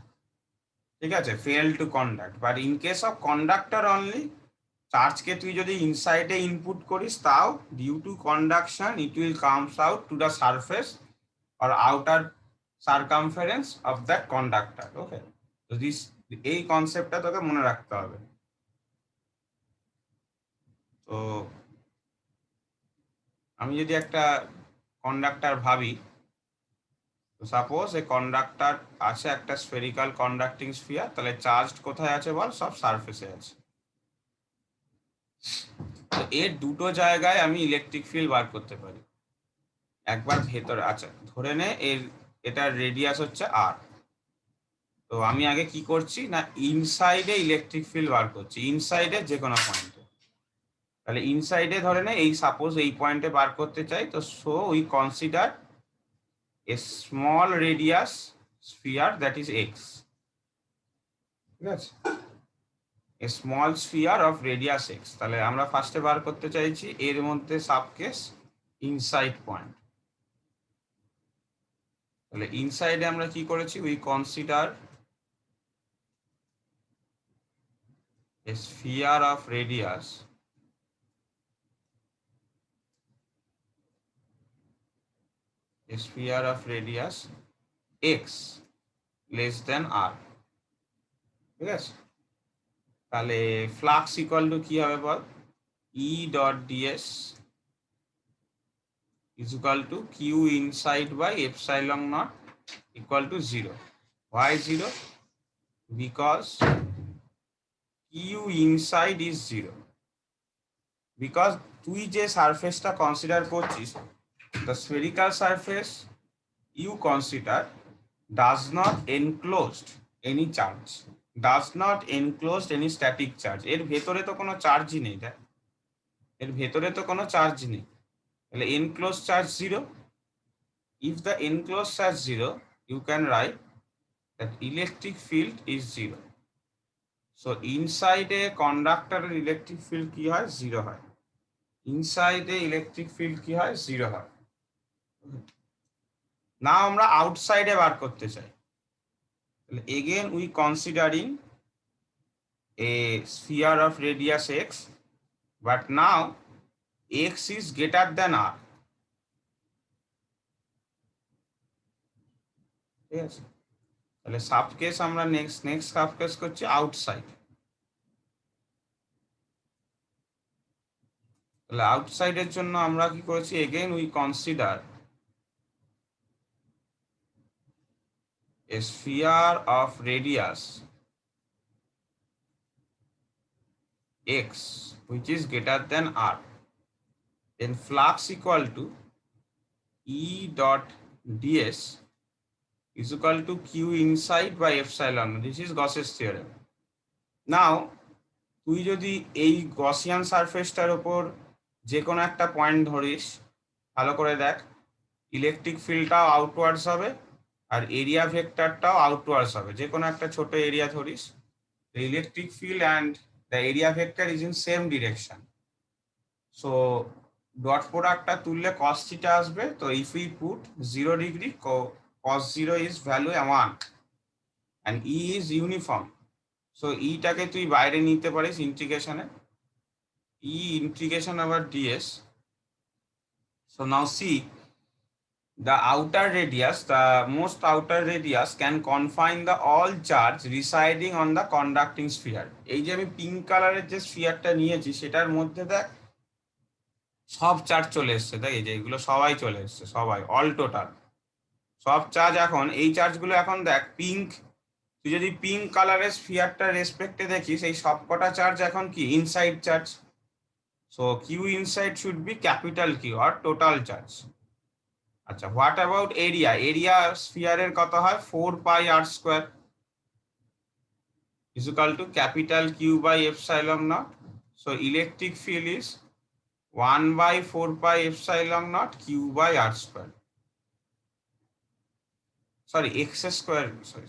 ঠিক আছে, fail to conduct. But in case of conductor only, চার্জকে তুই যদি ইনসাইডে ইনপুট করিস তাও due to conduction it will comes out to the surface or outer circumference of that conductor. Okay, so this এই কনসেপ্টটা তোকে মনে রাখতে হবে। তো আমি যদি একটা কন্ডাক্টর ভাবি, তো সাপোজ এই কন্ডাক্টর আছে একটা স্ফেরিক্যাল কন্ডাক্টিং স্ফিয়ার, তাহলে চার্জ কোথায় আছে বল? সব সারফেসে আছে। তো এর দুটো জায়গায় আমি ইলেকট্রিক ফিল্ড বার করতে পারি। একবার ভেতরে, আচ্ছা ধরে নে এটার রেডিয়াস হচ্ছে আর, তো আমি আগে কি করছি না ইনসাইডে ইলেকট্রিক ফিল্ড বার করছি, ইনসাইডে যে কোনো পয়েন্টে। তাহলে ইনসাইডে ধরে নে এই সাপোজ এই পয়েন্টে বার করতে চাই, তো so we consider a small radius sphere that is X. ঠিক আছে, a small sphere of radius X. তাহলে আমরা ফার্স্টে বার করতে চাইছি এর মধ্যে সাবকেস ইনসাইড পয়েন্ট। তাহলে ইনসাইডে আমরা কি করেছি, we consider a sphere of radius x less than r। ঠিক আছে, তাহলে ফ্লাক্স ইকুয়াল টু কি হবে বল? E dot ds is equal to q inside by epsilon naught equal to 0. Why 0? Because Q inside is zero, because তুই যে সারফেসটা consider করছিস, the spherical surface you consider does not enclosed any charge, does not enclosed any static charge। এর ভেতরে তো কোনো চার্জই নেই, দেখ এর ভেতরে তো কোনো চার্জ নেই, তাহলে enclosed charge zero। if the enclosed charge zero, you can write that electric field is zero। so inside a conductor electric field কি হয়, জিরো হয়। inside a electric field কি হয়, জিরো হয়। না আমরা আউটসাইডে বার করতে চাই, again we considering a sphere of radius x, but now x is greater than r। ঠিক আছে, তাহলে সাব কেস আমরা নেক্সট সাব কেস করছি আউটসাইড। তাহলে আউটসাইডের জন্য আমরা কি করেছি, again we consider a sphere of radius x which is greater than r, then flux equal to E dot ds is equal to q inside by epsilon। this is Gauss's theorem। now তুই যদি এই Gaussian সারফেসটার উপর যে কোনো একটা point ধরিস, ভালো করে দেখ, ইলেকট্রিক ফিল্ডটাও আউটওয়ার্ডস হবে আর এরিয়া ভেক্টরটাও আউটওয়ার্ডস হবে। যে কোনো একটা ছোট এরিয়া ধরিস, the electric field and the area vector is in same direction, so dot প্রোডাক্টটা তুললে cos থিটা আসবে। তো if we put 0 degree, cos 0 is value 1 and E is uniform, so ইটাকে তুই বাইরে নিতে পারিস ইন্টিগ্রেশনে, E integration over ds। so now see the outer radius, the most outer radius can confine the all charge residing on the conducting sphere। এই যে আমি pink কালারের যে স্ফিয়ারটা নিয়েছি সেটার মধ্যে দেখ সব চার্জ চলে এসছে, দেখ এই যে এগুলো সবাই চলে এসছে, সবাই অল টোটাল সব চার্জ। এখন এই চার্জগুলো এখন দেখ পিঙ্ক, তুই যদি পিঙ্ক কালারের স্ফিয়ারটা রেসপেক্টে দেখিস, এই সবকটা চার্জ এখন কি inside charge. So Q inside should be capital Q আর টোটাল চার্জ। আচ্ছা, হোয়াট অ্যাবাউট এরিয়া? এরিয়া স্ফিয়ারের কত হয়, 4 pi r square is equal to capital Q by epsilon naught। so electric field is 1 by 4 pi epsilon naught Q by r square, sorry x square, sorry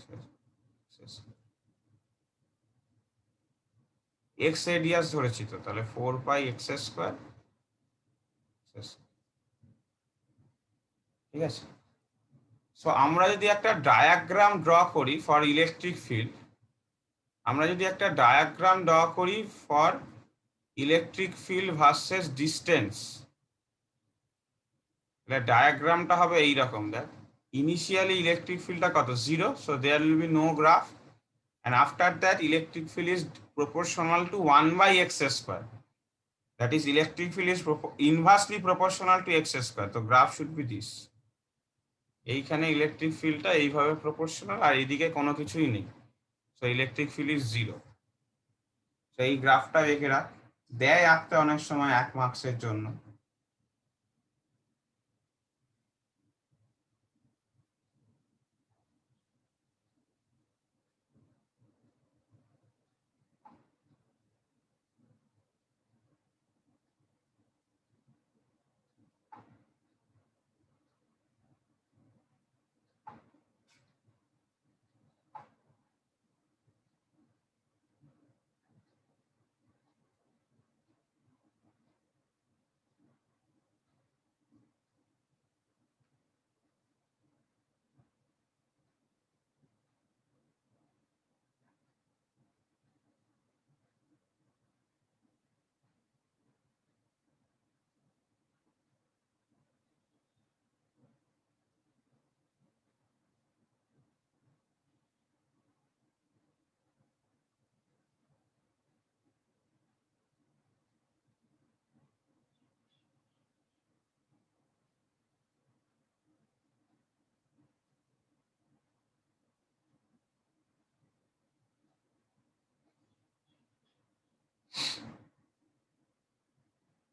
x radius ধরেছি তো, তাহলে 4 pi x square. ঠিক আছে, so আমরা যদি একটা diagram draw করি for electric field, আমরা যদি একটা ডায়াগ্রাম ড্র করি for electric field versus distance, তাহলে ডায়াগ্রামটা হবে এই রকম। দেখ ইনিশিয়ালি ইলেকট্রিক ফিল্ডটা কত, 0, so there will be no graph, and after that electric field is proportional to 1 by x square, that is electric field is inversely proportional to x square, so graph should be this। এইখানে electric ফিল্ডটা এইভাবে proportional আর এইদিকে কোনো কিছুই নেই, so electric field is 0। তো এই গ্রাফটা এঁকে রাখ, দেয় আঁকতে অনেক সময় 1 মার্কসের জন্য।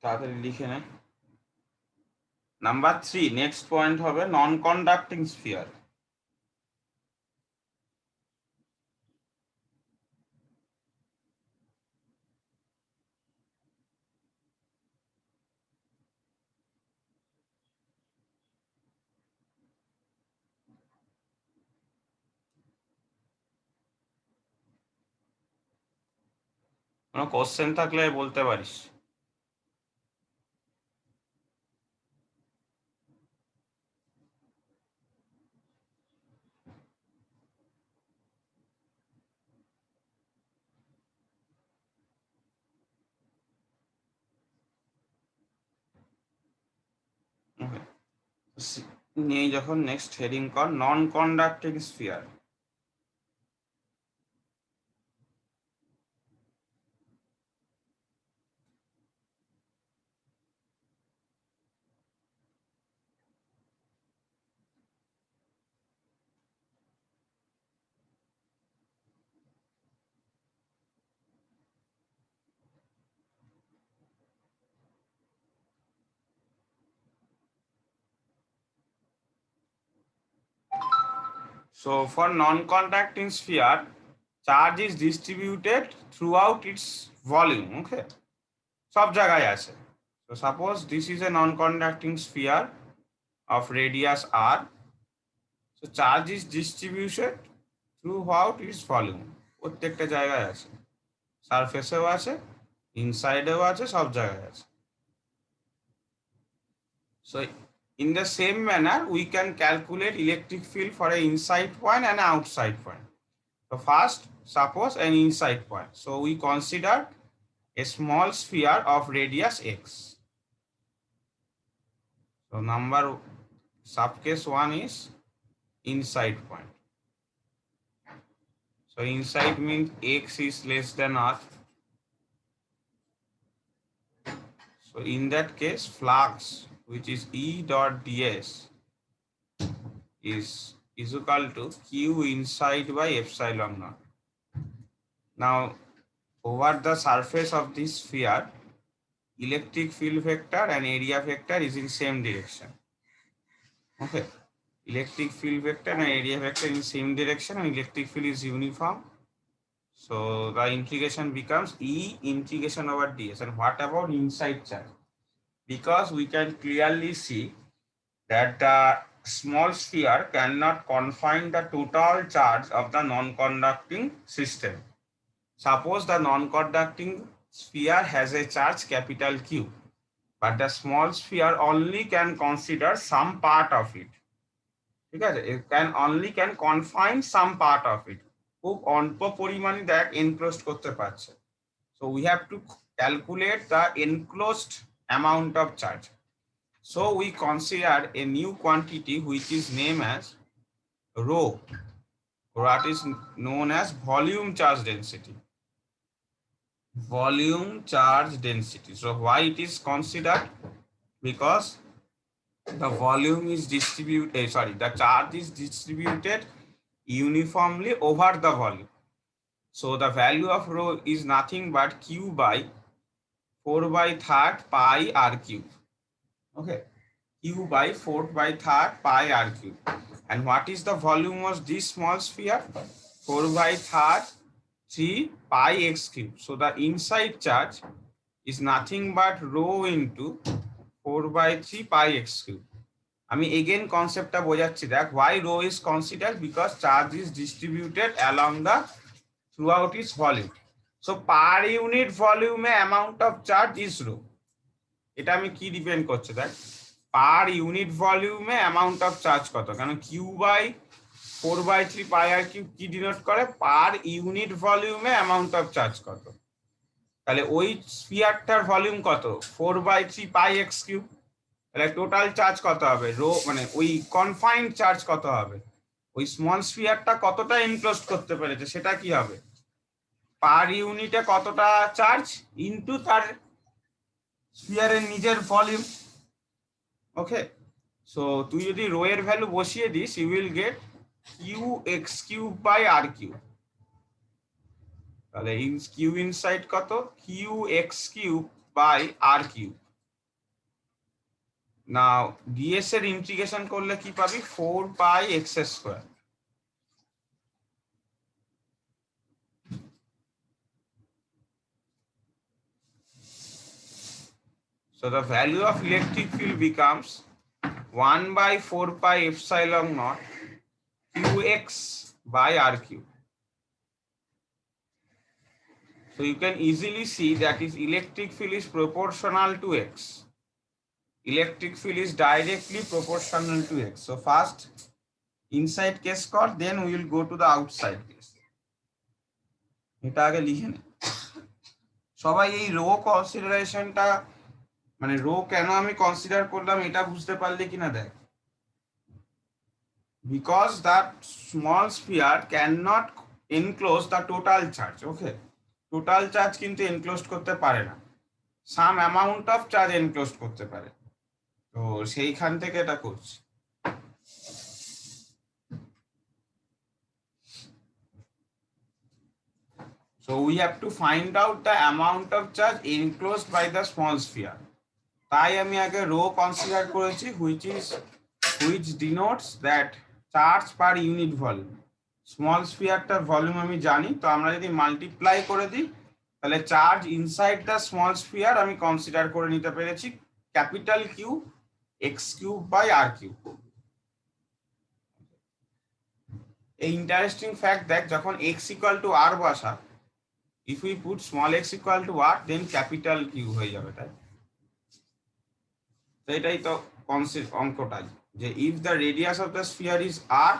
তাড়াতাড়ি লিখে নে। নাম্বার 3 নেক্সট পয়েন্ট হবে নন কন্ডাক্টিং স্ফিয়ার। কোনো কোশ্চেন থাকলে বলতে পারিস। নিয়ে যখন নেক্সট হেডিং কর non conducting sphere. So for non-conducting sphere, charge is distributed throughout its volume. Okay, সব জায়গায় আছে। So suppose this is a non-conducting sphere of radius r. So charge is distributed throughout its volume. প্রত্যেকটা জায়গায় আছে, সারফেসেও আছে, ইনসাইডেও আছে, সব জায়গায় আছে। So in the same manner, we can calculate electric field for an inside point and an outside point. So first, suppose an inside point. So we consider a small sphere of radius x. So number subcase 1 is inside point. So inside means x is less than r. So in that case, flux, which is E dot ds, is equal to q inside by epsilon naught. Now, over the surface of this sphere, electric field vector and area vector is in same direction. Okay, electric field vector and area vector in same direction, and electric field is uniform. So the integration becomes E integration over ds. And what about inside charge? Because we can clearly see that the small sphere cannot confine the total charge of the non-conducting system. Suppose the non-conducting sphere has a charge capital Q, but the small sphere only can consider some part of it. Okay, it can confine some part of it. খুব অল্প পরিমাণে দেখ enclosed করতে পারছে। So we have to calculate the enclosed amount of charge. So we consider a new quantity which is named as rho, what is known as volume charge density. Volume charge density. So why it is considered? Because the volume is distributed, the charge is distributed uniformly over the volume. So the value of rho is nothing but q by 4/3 pi r cube. Okay, q by 4/3 pi r cube. And what is the volume of this small sphere? 4/3 3 pi x cube. So the inside charge is nothing but rho into 4/3 pi x cube. আমি again concept টা বোঝাচ্ছি দেখ, why rho is considered? Because charge is distributed along the throughout its volume. So per unit volume amount of charge is rho. এটা আমি কি depend করছে দেখ, per unit ভলিউমে অ্যামাউন্ট অফ চার্জ কত, কারণ Q by 4/3 pi R cube কি denote করে, পার ইউনিট ভলিউমে অ্যামাউন্ট অফ চার্জ কত। তাহলে ওই স্ফিয়ারটার ভলিউম কত, 4/3 পাই এক্স কিউব। তাহলে টোটাল চার্জ কত হবে, রো মানে ওই কনফাইন্ড চার্জ কত হবে, ওই স্মল স্ফিয়ারটা কতটা এনক্লোজ করতে পেরেছে সেটা কি হবে, পার ইউনিটে কতটা চার্জ ইনটু তার স্ফিয়ারের নিজের ভলিউম। ওকে, সো তুই যদি রো এর ভ্যালু বসিয়ে দিস, you will get Q x cube by R cube. তাহলে কিউ ইনসাইড কত, Q x cube by R cube. Now ds এর ইন্টিগ্রেশন করলে কি পাবি 4 pi x square. So the value of electric field becomes 1 by 4 pi epsilon naught qx by r cube. So you can easily see that is electric field is proportional to x. Electric field is directly proportional to x. So first inside case কর, then we will go to the outside case. এটা আগে লিখে নে সবাই। এই rho কনসিডারেশনটা মানে rho কেন আমি কনসিডার করলাম এটা বুঝতে পারলে কিনা দেখ। Because that small sphere can not enclose the total charge. Okay, total charge কিন্তু এনক্লোজ করতে পারে না, some amount of charge enclose করতে পারে। তো সেইখান থেকে এটা করছি। So we have to find out the amount of charge enclosed by the small sphere. তাই আমি আগে রো কনসিডার করেছি which denotes that charge per unit volume. Small স্ফিয়ারটার ভলিউম আমি জানি, তো আমরা যদি মাল্টিপ্লাই করে দিই তাহলে charge inside the small sphere আমি কনসিডার করে নিতে পেরেছি capital Q x cube by R cube. এই ইন্টারেস্টিং ফ্যাক্ট দেখ, যখন এক্স ইকুয়াল টু আর বসা, if we put small x equal to r then capital Q হয়ে যাবে, তাই তো এটাই তো কনসেপ্ট অঙ্কটাই, যে if the radius of the sphere is r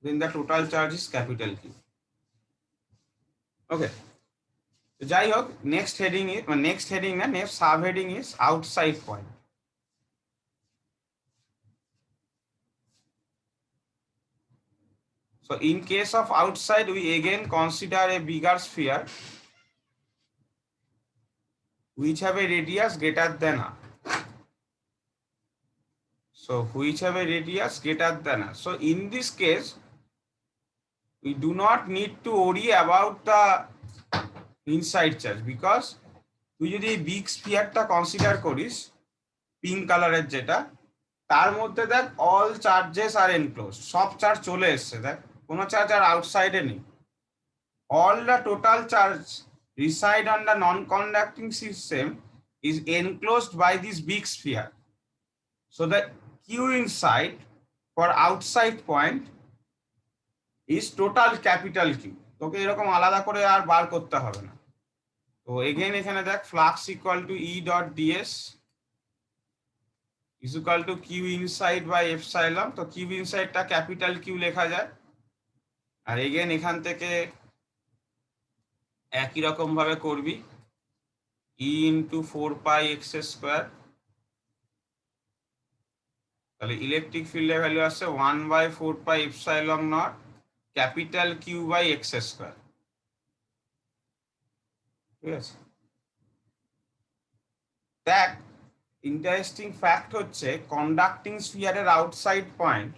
then the total charge is capital Q. Okay, তো যাই হোক, next sub heading is outside point. So in case of outside, we again consider a bigger sphere which have a radius greater than r. So which have a radius greater than r. So in this case, we do not need to worry about the inside charge, because তুই যদি big স্ফিয়ারটা consider করিস pink কালারের যেটা, তার মধ্যে দেখ all charges আর enclose, সব charge চলে এসছে, দেখ কোনো চার্জ আর আউটসাইডে নেই। All the total charge reside on the non-conducting system is enclosed by this big sphere. So the Q inside for outside point is total capital Q. তোকে এরকম আলাদা করে আর বার করতে হবে না। তো এগেইন এখানে দেখ flux equal to E dot ds is equal to Q inside by epsilon। তো Q ইনসাইডটা ক্যাপিটাল কিউ লেখা যায়। আর এগেইন এখান থেকে একই রকম ভাবে করবি, E into 4 pi x square, তাহলে ইলেকট্রিক ফিল্ডের ভ্যালু আসছে 1 by 4 pi epsilon naught capital Q by x square. ঠিক আছে, দেখ ইন্টারেস্টিং ফ্যাক্ট হচ্ছে কন্ডাক্টিং স্ফিয়ারের আউটসাইড পয়েন্ট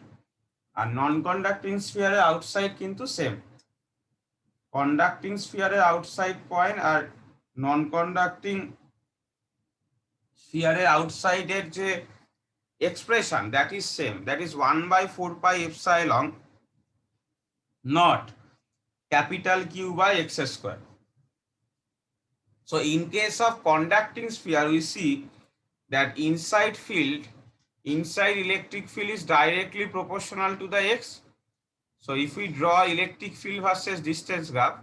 আর নন কন্ডাক্টিং স্ফিয়ারের আউটসাইড কিন্তু সেম। কন্ডাক্টিং স্ফিয়ারের আউটসাইড পয়েন্ট আর নন কন্ডাক্টিং স্ফিয়ারের আউটসাইডের যে expression that is same, that is 1 by 4 pi epsilon not capital Q by x square. So in case of conducting sphere, we see that inside electric field is directly proportional to the x. So if we draw electric field versus distance graph,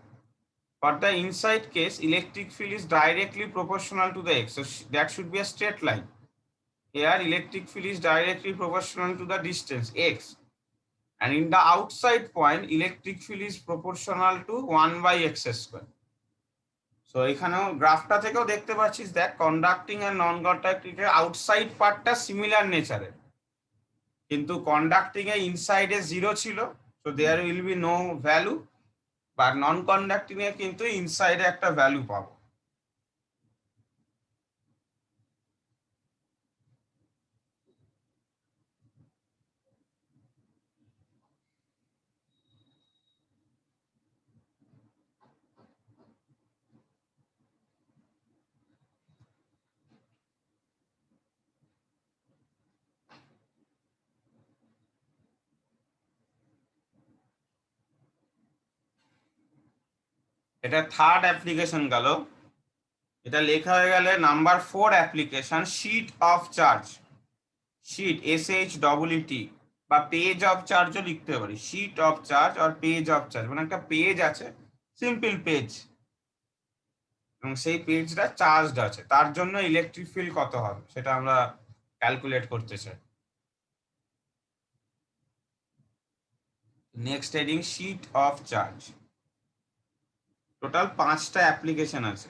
for the inside case electric field is directly proportional to the x, so that should be a straight line. Here electric field is directly proportional to the distance x, and in the outside point electric field is proportional to 1 by x square. So এখানেও গ্রাফটা থেকেও দেখতে পাচ্ছিস, দেখ conducting আর non conducting এর outside পার্টটা similar নেচারের, কিন্তু কন্ডাক্টিং এ ইনসাইডে 0 ছিল, so there will be no value, বা নন কন্ডাক্টিং এ কিন্তু ইনসাইডে একটা ভ্যালু পাবো। এটা থার্ড অ্যাপ্লিকেশন গেল। এটা লেখা হয়ে গেলে number 4 application, sheet of charge. Sheet SHEET বা পেজ অফ চার্জও লিখতে পারি, শিট অফ চার্জ আর পেজ অফ চার্জ, মানে একটা পেজ আছে, সিম্পল পেজ, এবং সেই পেজটা চার্জড আছে, তার জন্য ইলেকট্রিক ফিল্ড কত হবে সেটা আমরা ক্যালকুলেট করতে চাই। Next heading, sheet of charge. Total 5টা অ্যাপ্লিকেশন আছে,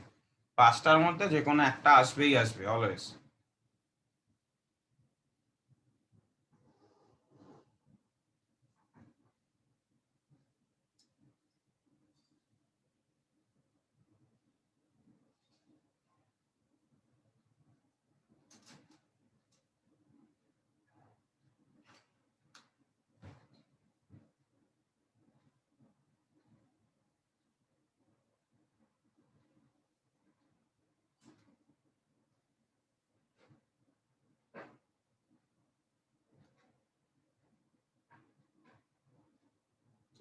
5টার মধ্যে যে কোনো একটা আসবেই আসবে অলওয়েজ।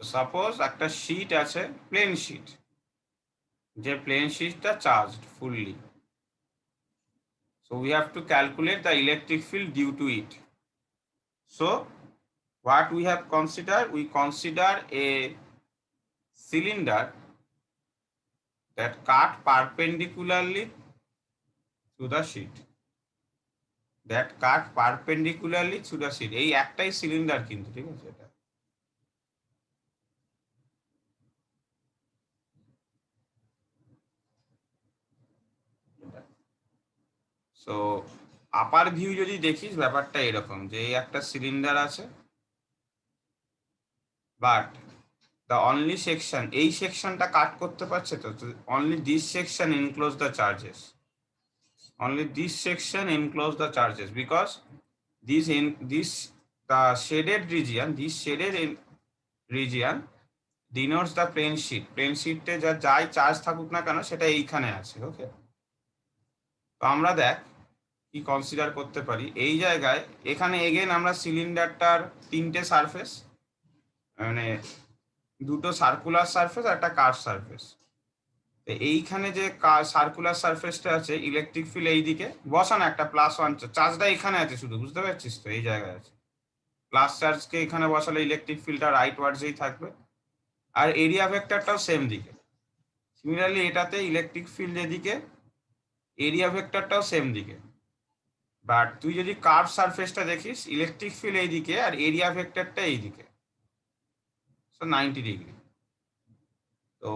সাপোজ একটা শিট আছে, প্লেন শিট, যে প্লেন শিটটা charged fully, so we have to calculate the electric field due to it. So what we have considered, we consider a cylinder that cut perpendicularly to the sheet, that cut perpendicularly to the sheet, এই একটাই cylinder কিন্তু, ঠিক আছে? এটা so আপার view যদি দেখিস ব্যাপারটা এরকম, যে এই একটা সিলিন্ডার আছে, বাট দ্য অনলি সেকশন, এই সেকশনটা কাট করতে পারছে, তো only this section enclose the charges, only this section enclose the charges, because this the shaded region, this shaded region denotes the plane sheet. Plane sheet এ যা যাই charge থাকুক না কেন সেটা এইখানে আছে। ওকে, তো আমরা দেখ কি কনসিডার করতে পারি এই জায়গায়। এখানে এগেন আমরা সিলিন্ডারটার 3টে সারফেস, মানে দুটো সার্কুলার সারফেস আর একটা কার্ভ সারফেস। এইখানে যে সার্কুলার সারফেসটা আছে, ইলেকট্রিক ফিল্ড এইদিকে বসানো একটা +1 চার্জটা এখানে আছে শুধু, বুঝতে পারছিস তো? এই জায়গায় আছে প্লাস চার্জকে এখানে বসালে ইলেকট্রিক ফিল্ডটা রাইট ওয়ার্ডসেই থাকবে, আর এরিয়া ভেক্টরটাও সেম দিকে। সিমিলারলি এটাতে ইলেকট্রিক ফিল্ড এদিকে, এরিয়া ভেক্টরটাও সেম দিকে। বাট তুই যদি কার্ভ সারফেসটা দেখিস, ইলেকট্রিক ফিল্ড এইদিকে আর এরিয়া ভেক্টরটা এইদিকে, সো 90 ডিগ্রি। তো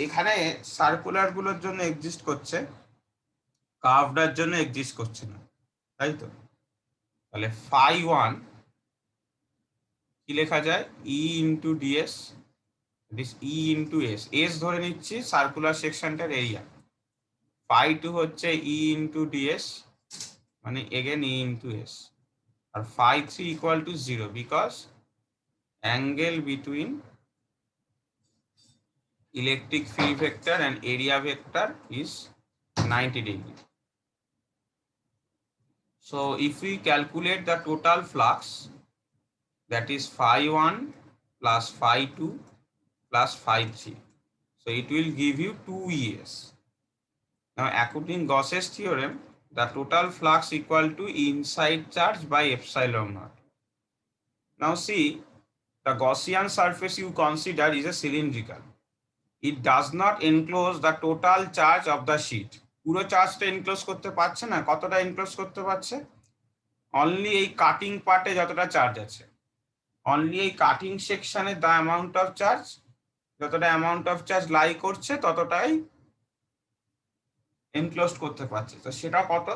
এখানে সার্কুলার গুলোর জন্য এক্সিস্ট করছে, কার্ভডার জন্য এক্সিস্ট করছে না, তাই তো? তাহলে φ1 কি লেখা যায়, E into DS, E into S, S ধরে নিচ্ছি সার্কুলার সেকশনটার এরিয়া। φ2 হচ্ছে E ইন্টু ডিএস, মানে এগেন E ইন্টু এস, আর φ3 equal to 0, because angle between electric field vector and area vector is 90 degree. So if we calculate the total flux, that is φ1 plus φ2 plus φ3, so it will give you 2Es. Now according Gauss's theorem, the total flux equal to inside charge by epsilon naught. Now see, the Gaussian surface you consider is a cylindrical. It does not enclose the total charge of the sheet. পুরো চার্জটা enclose করতে পারছে না। কতটা enclose করতে পারছে? Only এই cutting পার্টে যতটা চার্জ আছে, অনলি এই কাটিং সেকশনে দ্য অ্যামাউন্ট অফ চার্জ, যতটা অ্যামাউন্ট অফ চার্জ লাই করছে ততটাই এনক্লোজ করতে পারছে। তো সেটা কত?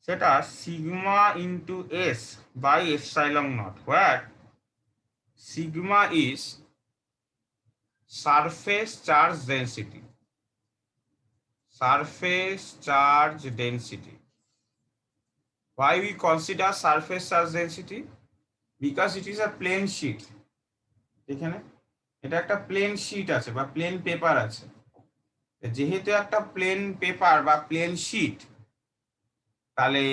সেটা sigma into S by epsilon naught, where sigma is surface charge density. Surface charge density. Why we consider surface charge density? Because it is a plane sheet. এখানে এটা একটা প্লেন শিট আছে বা প্লেন পেপার আছে। যেহেতু একটা plane paper বা plane sheet, তাহলে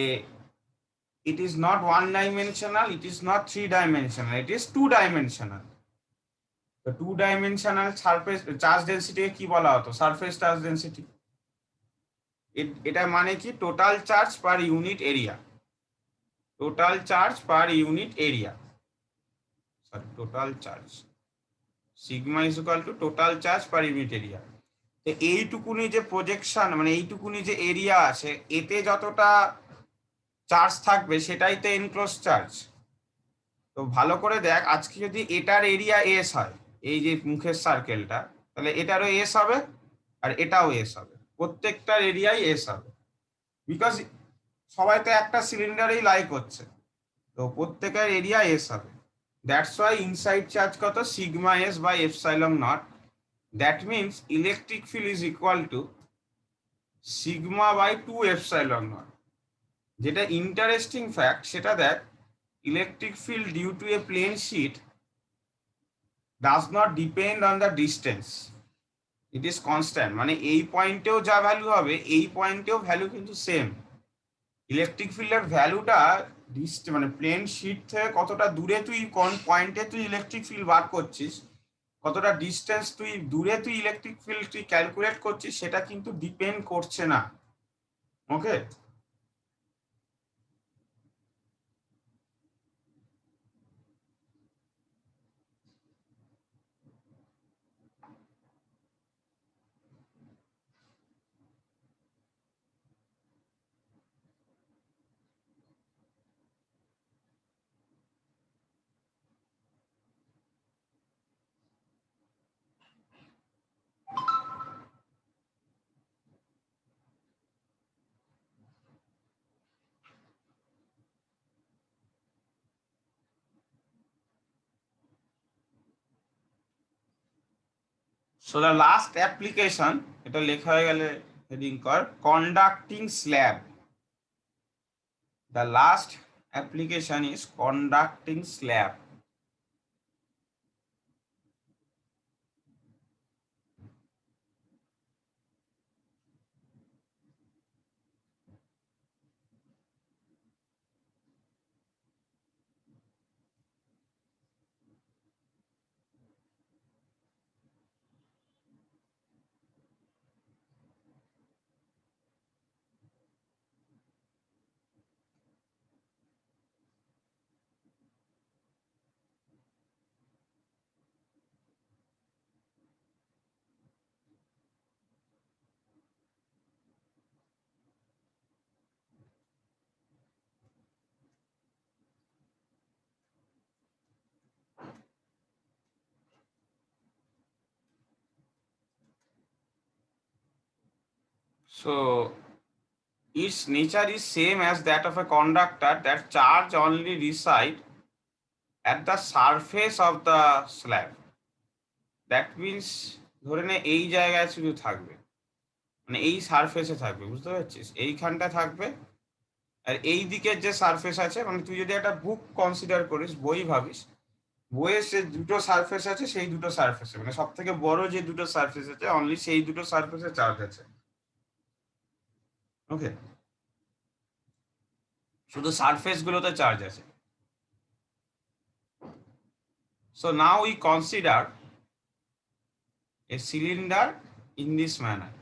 it is not 1 dimensional, it is not 3 dimensional, it is 2 dimensional. তো 2 ডাইমেনশনাল সারফেস চার্জ ডেনসিটিকে কি বলা হতো? Surface charge density. এটা মানে কি? Total charge per unit area, total charge per unit area, sorry total charge, sigma is equal to total charge per unit area. তো এইটুকুনি যে প্রজেকশন মানে এইটুকুনি যে এরিয়া আছে, এতে যতটা চার্জ থাকবে সেটাই তো এনক্লোজ চার্জ। তো ভালো করে দেখ, আজকে যদি এটার এরিয়া এস হয়, এই যে মুখের সার্কেলটা, তাহলে এটারও এস হবে আর এটাও এস হবে, প্রত্যেকটার এরিয়াই এস হবে, বিকজ সবাই তো একটা সিলিন্ডারেই লাই করছে, তো প্রত্যেকের এরিয়া এস হবে। দ্যাটস ওয়াই ইনসাইড চার্জ কত? Sigma S by epsilon naught. That means electric field is equal to sigma by 2 epsilon naught. যেটা ইন্টারেস্টিং ফ্যাক্ট সেটা দেখ, electric field due to a plane sheet does not depend on the distance, it is constant। মানে এই পয়েন্টেও যা value হবে এই পয়েন্টেও value কিন্তু same. Electric ফিল্ডের ভ্যালুটা মানে প্লেন শিট থেকে কতটা দূরে তুই কোন পয়েন্টে তুই ইলেকট্রিক ফিল্ড বার করছিস, কতটা ডিস্টেন্স তুই দূরে তুই ইলেকট্রিক ফিল্ড তুই ক্যালকুলেট করছিস, সেটা কিন্তু ডিপেন্ড করছে না। ওকে, so the last application, এটা লেখা হয়ে গেলে হেডিং কর conducting slab. The last application is conducting slab. So its nature is same as that of a conductor, that charge only reside at the surface of the slab. That means ধরে নে এই জায়গায় শুধু থাকবে, মানে এই সারফেসে থাকবে, বুঝতে পারছিস? এইখানটা থাকবে আর এই দিকের যে সারফেস আছে, মানে তুই যদি একটা বুক কনসিডার করিস, বই ভাবিস, বইয়ের যে দুটো সারফেস আছে সেই দুটো সারফেসে মানে সব থেকে বড় যে দুটো সারফেস আছে অনলি সেই দুটো সারফেসে চার্জ আছে। ওকে, শুধু সারফেস গুলোতে চার্জ আছে। So now we consider a cylinder in this manner.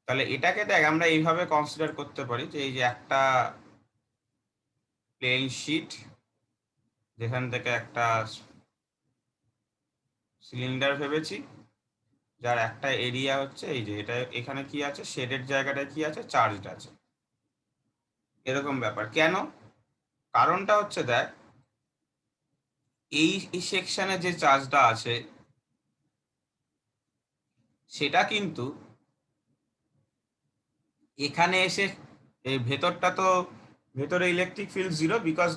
তাহলে এটাকে দেখ আমরা এইভাবে কনসিডার করতে পারি যে এই যে একটা প্লেন শিট, যেখান থেকে একটা সিলিন্ডার ভেবেছি, যার একটা এরিয়া হচ্ছে এই যে এটা, এখানে কি আছে শেডের জায়গাটা কি আছে, চার্জড আছে, এরকম ব্যাপার। কেন? কারণটা হচ্ছে দেখ এই সেকশনে যে চার্জটা আছে সেটা কিন্তু এখানে এসে এই ভেতরটা তো ভেতরে electric field zero, because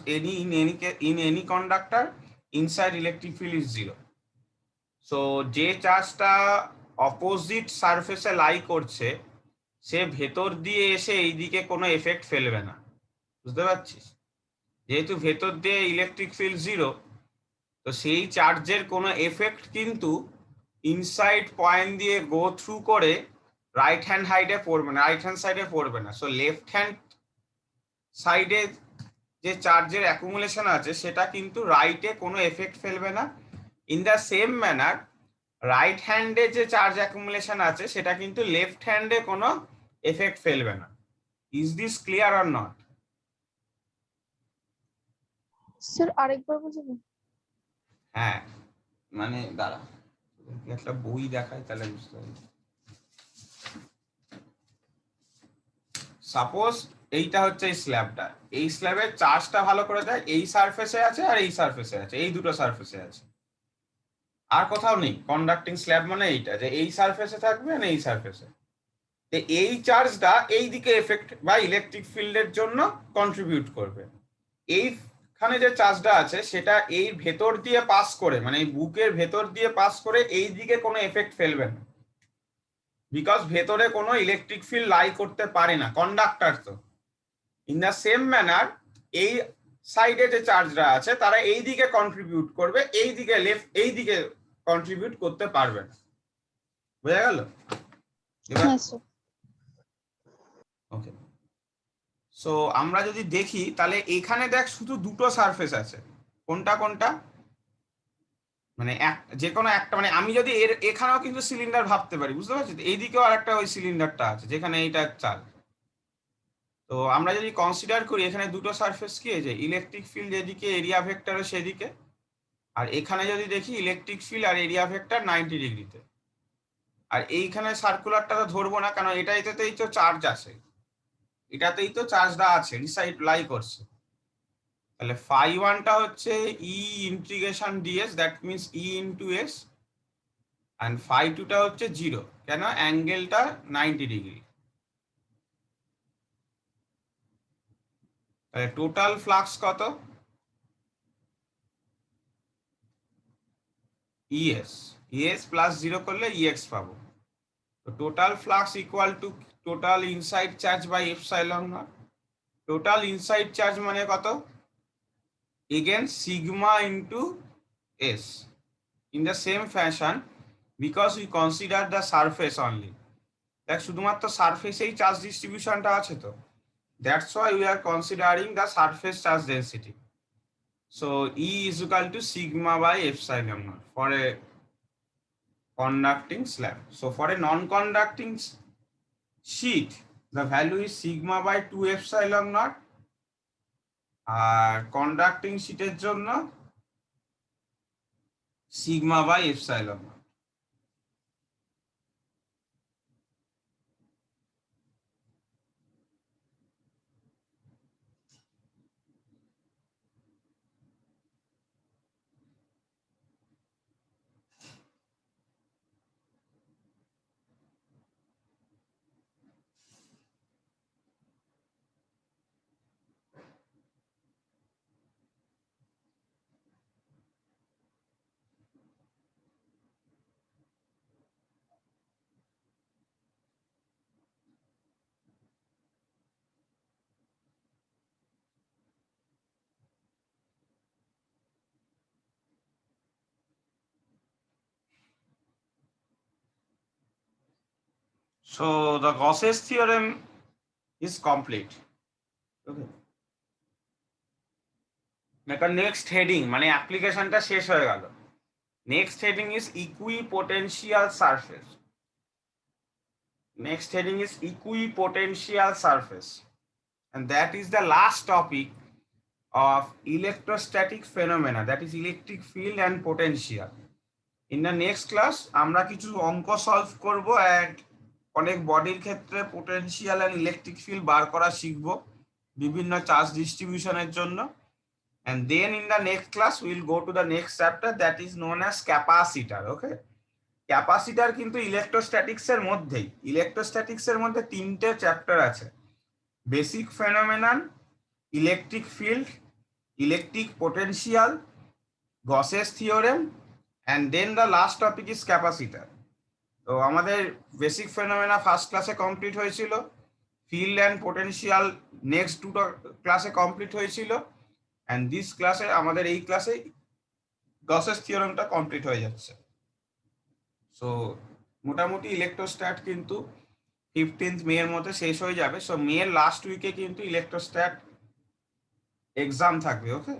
in any conductor inside electric field is zero. So যে চার্জটা অপোজিট সারফেসে লাই করছে সে ভেতর দিয়ে এসে এইদিকে কোনো এফেক্ট ফেলবে না, বুঝতে পারছিস? যেহেতু ভেতর দিয়ে ইলেকট্রিক ফিল্ড জিরো, তো সেই চার্জের কোনো এফেক্ট কিন্তু ইনসাইড পয়েন্ট দিয়ে গো থ্রু করে রাইট হ্যান্ড সাইডে পড়বে না, রাইট হ্যান্ড সাইডে পড়বে না। সো লেফট হ্যান্ড সাইডে যে চার্জের অ্যাকুমুলেশন আছে সেটা কিন্তু রাইটে কোনো এফেক্ট ফেলবে না। In the same manner right হ্যান্ডে যে চার্জ অ্যাকুমুলেশন আছে সেটা কিন্তু লেফট হ্যান্ডে কোনো এফেক্ট ফেলবে না। Is this clear or not? Sir আরেকবার বুঝবেন? হ্যাঁ, মানে দাঁড়া, একটা বই দেখায় তাহলে বুঝতে পারবি। সাপোজ এইটা হচ্ছে এই স্ল্যাবটা, এই স্ল্যাবের চার্জটা ভালো করে দেয় এই সারফেসে আছে আর এই সারফেসে আছে, এই দুটো সারফেসে আছে, আর কোথাও নেই। কন্ডাক্টিং স্ল্যাব মানে এইটা, যে এই সারফেসে থাকবে না এই সারফেসে। তো এই চার্জটা এই দিকে এফেক্ট বা ইলেকট্রিক ফিল্ডের জন্য কন্ট্রিবিউট করবে। এইখানে যে চার্জটা আছে সেটা এই ভেতর দিয়ে পাস করে, মানে এই বুকের ভেতর দিয়ে পাস করে এই দিকে কোনো এফেক্ট ফেলবে না, বিকজ ভেতরে কোনো ইলেকট্রিক ফিল্ড লাই করতে পারে না, কন্ডাক্টর তো। ইন দ্য সেম ম্যানার এই সাইডে যে চার্জরা আছে তারা এই দিকে কন্ট্রিবিউট করবে, এই দিকে লেফট এই দিকে কন্ট্রিবিউট করতে পারবে না। বোঝা গেল? হ্যাঁ স্যার। ওকে, সো আমরা যদি দেখি তাহলে এখানে দেখ শুধু দুটো সারফেস আছে। কোনটা কোনটা? মানে যে কোনো একটা, মানে আমি যদি এখানেও কিন্তু সিলিন্ডার ভাবতে পারি, বুঝতে পারছি? এইদিকেও আর একটা ওই সিলিন্ডারটা আছে যেখানে এইটা চার্জ। তো আমরা যদি কনসিডার করি এখানে দুটো সারফেস কি, যে ইলেকট্রিক ফিল্ড যেদিকে, এরিয়া ভেক্টর সেদিকে, আর এখানে যদি দেখি ইলেকট্রিক ফিল্ড আর এরিয়া ভেক্টর 90 ডিগ্রিতে। আর এইখানে সার্কুলারটা তো ধরবো না, কারণ এটাতেই তো চার্জ আছে, এটাতেই তো চার্জটা আছে, রিসাইড লাই করছে। তাহলে φ1 টা হচ্ছে E integration DS, that means E into S, and φ2 টা হচ্ছে 0, কেন? অ্যাঙ্গেলটা 90 ডিগ্রি। তাহলে টোটাল ফ্লাক্স কত? ইএস, ইএস প্লাস 0 করলে ইএক্স পাবো। তো total flux equal to total inside charge by epsilon naught. Total inside charge মানে কত? Again sigma into S. In the same fashion, because we consider the surface only, দেখ শুধুমাত্র সারফেসেই charge ডিস্ট্রিবিউশনটা আছে, তো that's why we are considering the surface charge density. So E is equal to sigma by epsilon naught for a conducting slab. So for a non-conducting sheet, the value is sigma by 2 epsilon naught. আর conducting শীটের জন্য sigma by epsilon naught. So the Gauss's theorem is complete. Okay. এখন next heading, মানে অ্যাপ্লিকেশনটা শেষ হয়ে গেল। Next heading is equipotential surface. Next heading is equipotential surface, and that is the last topic of electrostatic phenomena, that is electric field and potential. In the next class আমরা কিছু অঙ্ক solve করব and অনেক বডির ক্ষেত্রে potential and electric field বার করা শিখব বিভিন্ন চার্জ ডিস্ট্রিবিউশনের জন্য। And then in the next class we will go to the next chapter, that is known as capacitor. Okay, capacitor কিন্তু ইলেকট্রোস্ট্যাটিক্স এর মধ্যেই, ইলেকট্রোস্ট্যাটিক্স এর মধ্যে তিনটে চ্যাপ্টার আছে: basic phenomenon, electric field, electric potential, Gauss's theorem, and then the last topic is capacitor. তো আমাদের basic phenomena first ক্লাসে কমপ্লিট হয়েছিল, ফিল্ড অ্যান্ড পোটেনশিয়াল নেক্সট দুটো ক্লাসে কমপ্লিট হয়েছিল, অ্যান্ড দিস ক্লাসে আমাদের এই ক্লাসে গসেস থিওরেমটা কমপ্লিট হয়ে যাচ্ছে। সো মোটামুটি ইলেকট্রোস্ট্যাট কিন্তু 15th মে এর মধ্যে শেষ হয়ে যাবে। সো মে এর লাস্ট উইকে কিন্তু ইলেকট্রোস্ট্যাট এক্সাম থাকবে, ওকে?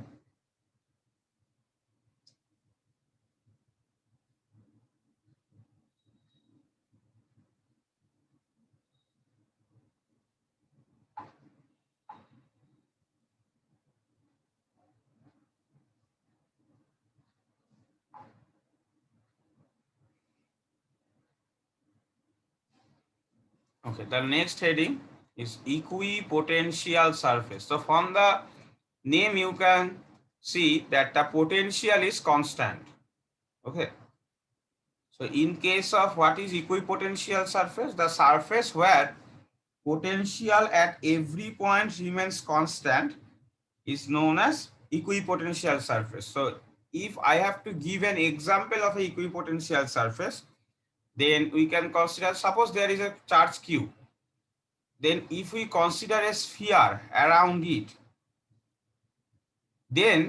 Okay, the next heading is equipotential surface. So from the name you can see that the potential is constant. Okay. So in case of what is equipotential surface, the surface where potential at every point remains constant is known as equipotential surface. So if I have to give an example of a equipotential surface, then we can consider, suppose there is a charge Q. Then if we consider a sphere around it, then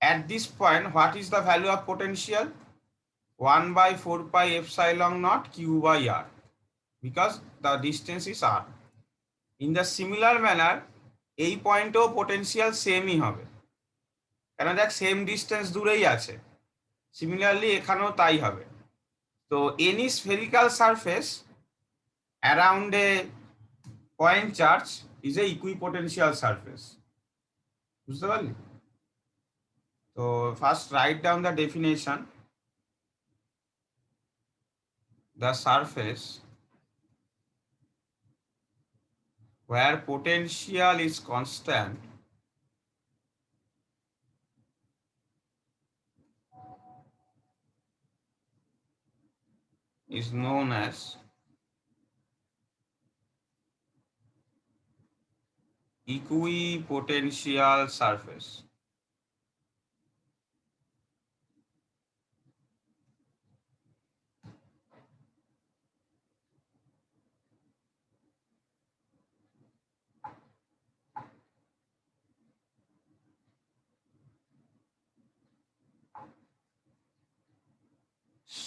at this point, what is the value of potential? 1 by 4 pi epsilon naught q by r, because the distance is r. In the similar manner, এই পয়েন্টেও potential সেমই হবে, কেন দেখ same distance দূরেই আছে। Similarly এখানেও তাই হবে। তো any spherical surface around A point charge is a equipotential surface. বুঝতে পারলি? তো first write down the definition. The surface where potential is constant is known as equipotential surface.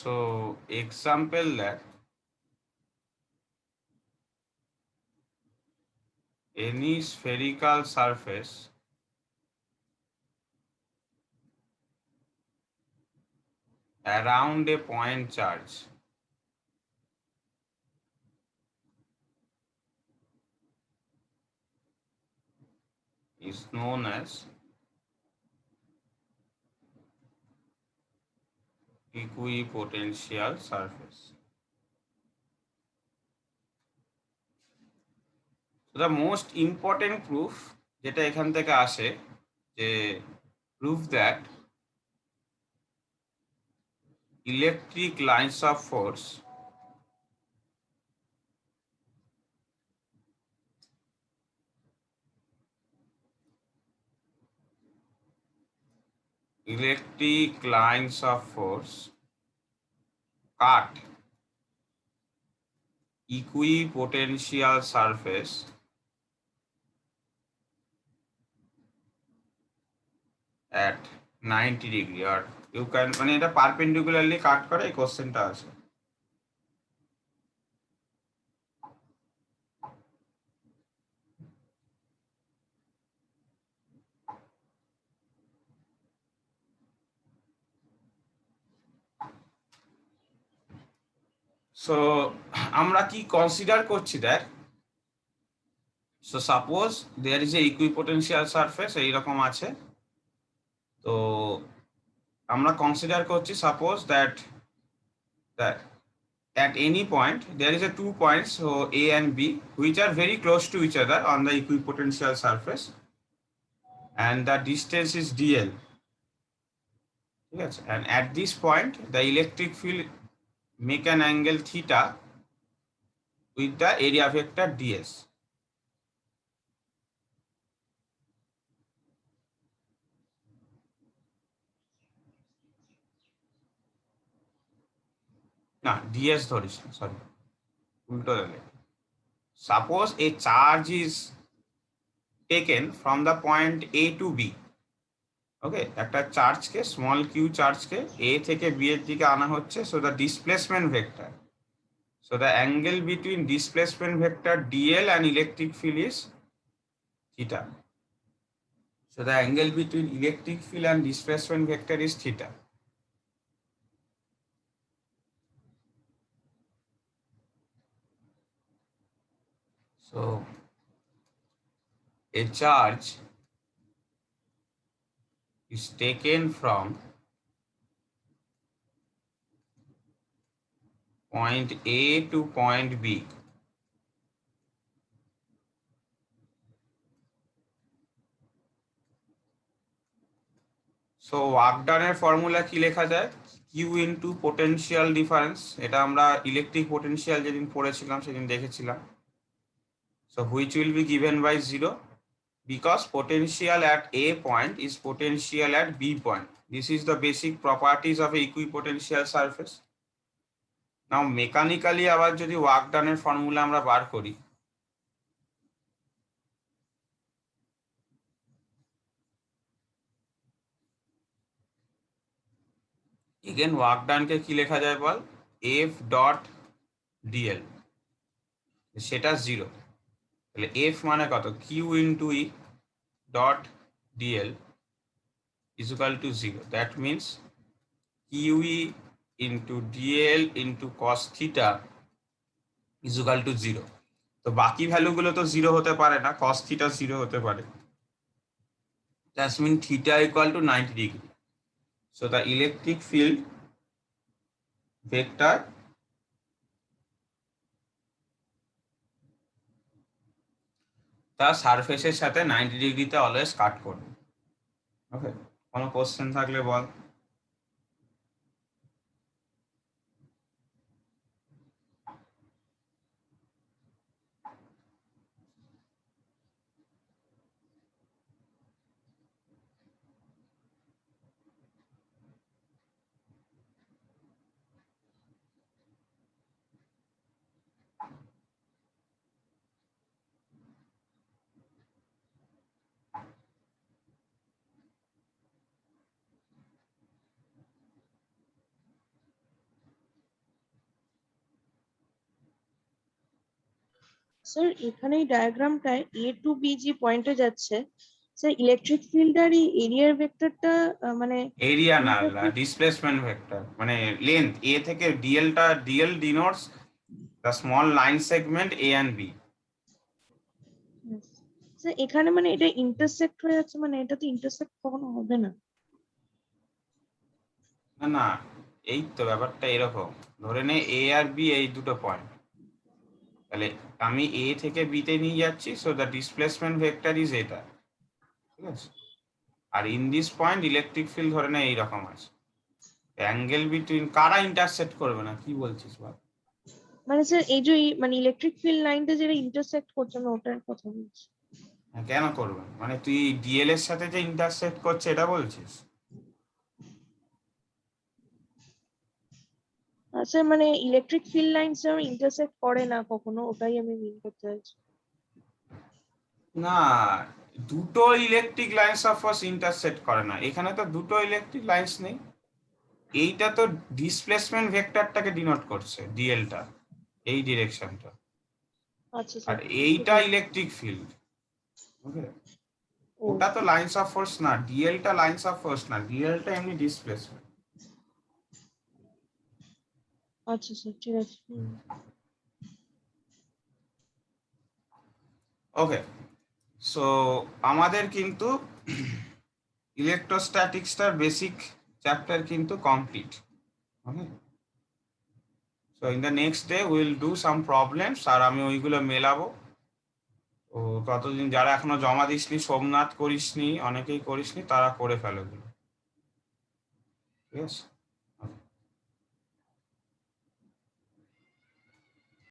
So example that any spherical surface around a point charge is known as equipotential surface. So the most important proof যেটা এখান থেকে আসে, যে proof that electric lines of force cut equipotential surface at 90 degree, or you can, মানে এটা perpendicularly কাট করে, এই কোশ্চেনটা আছে। সো আমরা কি কনসিডার করছি দেখ। So suppose there is a equipotential surface, এইরকম আছে। তো আমরা কনসিডার করছি suppose that at any point there is a 2 points, so A and B, which are very close to each other on the equipotential surface, and the distance is dl. Yes, and at this point the electric field make an angle theta with the area vector ds. না, ds ধরিস না, sorry উল্টো দিলে। Suppose a charge is taken from the point A to B. ওকে, একটা চার্জকে, small Q চার্জকে এ থেকে B এর দিকে আনা হচ্ছে। So the displacement vector, so the angle between displacement vector DL and electric field is theta. So the angle between electric field and displacement vector is theta. So a charge is taken from point A to point B. So work done এর formula কি লেখা যায়? Q into potential difference. এটা আমরা electric potential যেদিন পড়েছিলাম সেদিন দেখেছিলাম। So which will be given by 0 because potential at A point is potential at B point. This is the basic properties of a equipotential surface. Now mechanically আবার যদি work done এর formula আমরা বার করি, again work done কে কি লেখা যায় বল? F dot dl, সেটা 0, তাহলে F মানে কত? Q into E dot dl is equal to 0. That means QE into dl into cos theta is equal to 0. তো বাকি ভ্যালুগুলো তো 0 হতে পারে না, cos theta 0 হতে পারে। That means theta equal to 90 degree. So the electric field vector তার সারফেসের সাথে 90 ডিগ্রিতে অলওয়েজ কাট করবে। ওকে, কোনো কোশ্চেন থাকলে বল। স্যার এখানে এই ডায়াগ্রামটায় A টু B যে পয়েন্টে যাচ্ছে, স্যার ইলেকট্রিক ফিল্ড আর এই এরিয়ার ভেক্টরটা মানে এরিয়া না, ডিসপ্লেসমেন্ট ভেক্টর মানে লেন্থ A থেকে dl denotes the small line segment A and B. Sir এখানে মানে এটা ইন্টারসেক্ট হয়ে যাচ্ছে, মানে এটা তো ইন্টারসেক্ট কখনো হবে না। না না, এই তো ব্যাপারটা এরকম, ধরে নে A আর B এই দুটো পয়েন্ট, তাহলে আমি A থেকে B তে নিয়ে যাচ্ছি, so the displacement vector is এটা, ঠিক আছে? আর in this point electric field ধরে নে এইরকম আছে, অ্যাঙ্গেল বিটুইন কারা ইন্টারসেক্ট করবে না, কি বলছিস বল? মানে স্যার এই যে মানে ইলেকট্রিক ফিল্ড লাইনটা যেটা ইন্টারসেক্ট করছে, আমি ওটার কথা বলছি। কেন করবে? মানে তুই ডিএল এর সাথে যে ইন্টারসেক্ট করছে এটা বলছিস? স্যার মানে electric field line sir intersect করে না কখনো, ওটাই আমি মিন করতে চাইছি। না, দুটো electric lines of force intersect করে না, এখানে তো দুটো ইলেকট্রিক লাইন্স নেই, এইটা তো ডিসপ্লেসমেন্ট ভেক্টরটাকে ডিনোট করছে, ডিএলটা এই ডিরেকশনটা, আচ্ছা আর স্যার, এইটা ইলেকট্রিক ফিল্ড। ওকে, ওটা তো লাইন্স অফ ফোর্স না, ডিএলটা লাইন্স অফ ফোর্স না, ডিএলটা এমনি ডিসপ্লেসমেন্ট। আচ্ছা স্যার, ঠিক আছে। ওকে, সো আমাদের কিন্তু ইলেকট্রোস্ট্যাটিক্সটার বেসিক চ্যাপ্টার কিন্তু complete. Okay, so in the next day will do some problems, আর আমি ওইগুলো মেলাবো। তো ততদিন যারা এখনো জমা দিসনি, সোমনাথ করিসনি, অনেকেই করিসনি, তারা করে ফেলো, ঠিক আছে?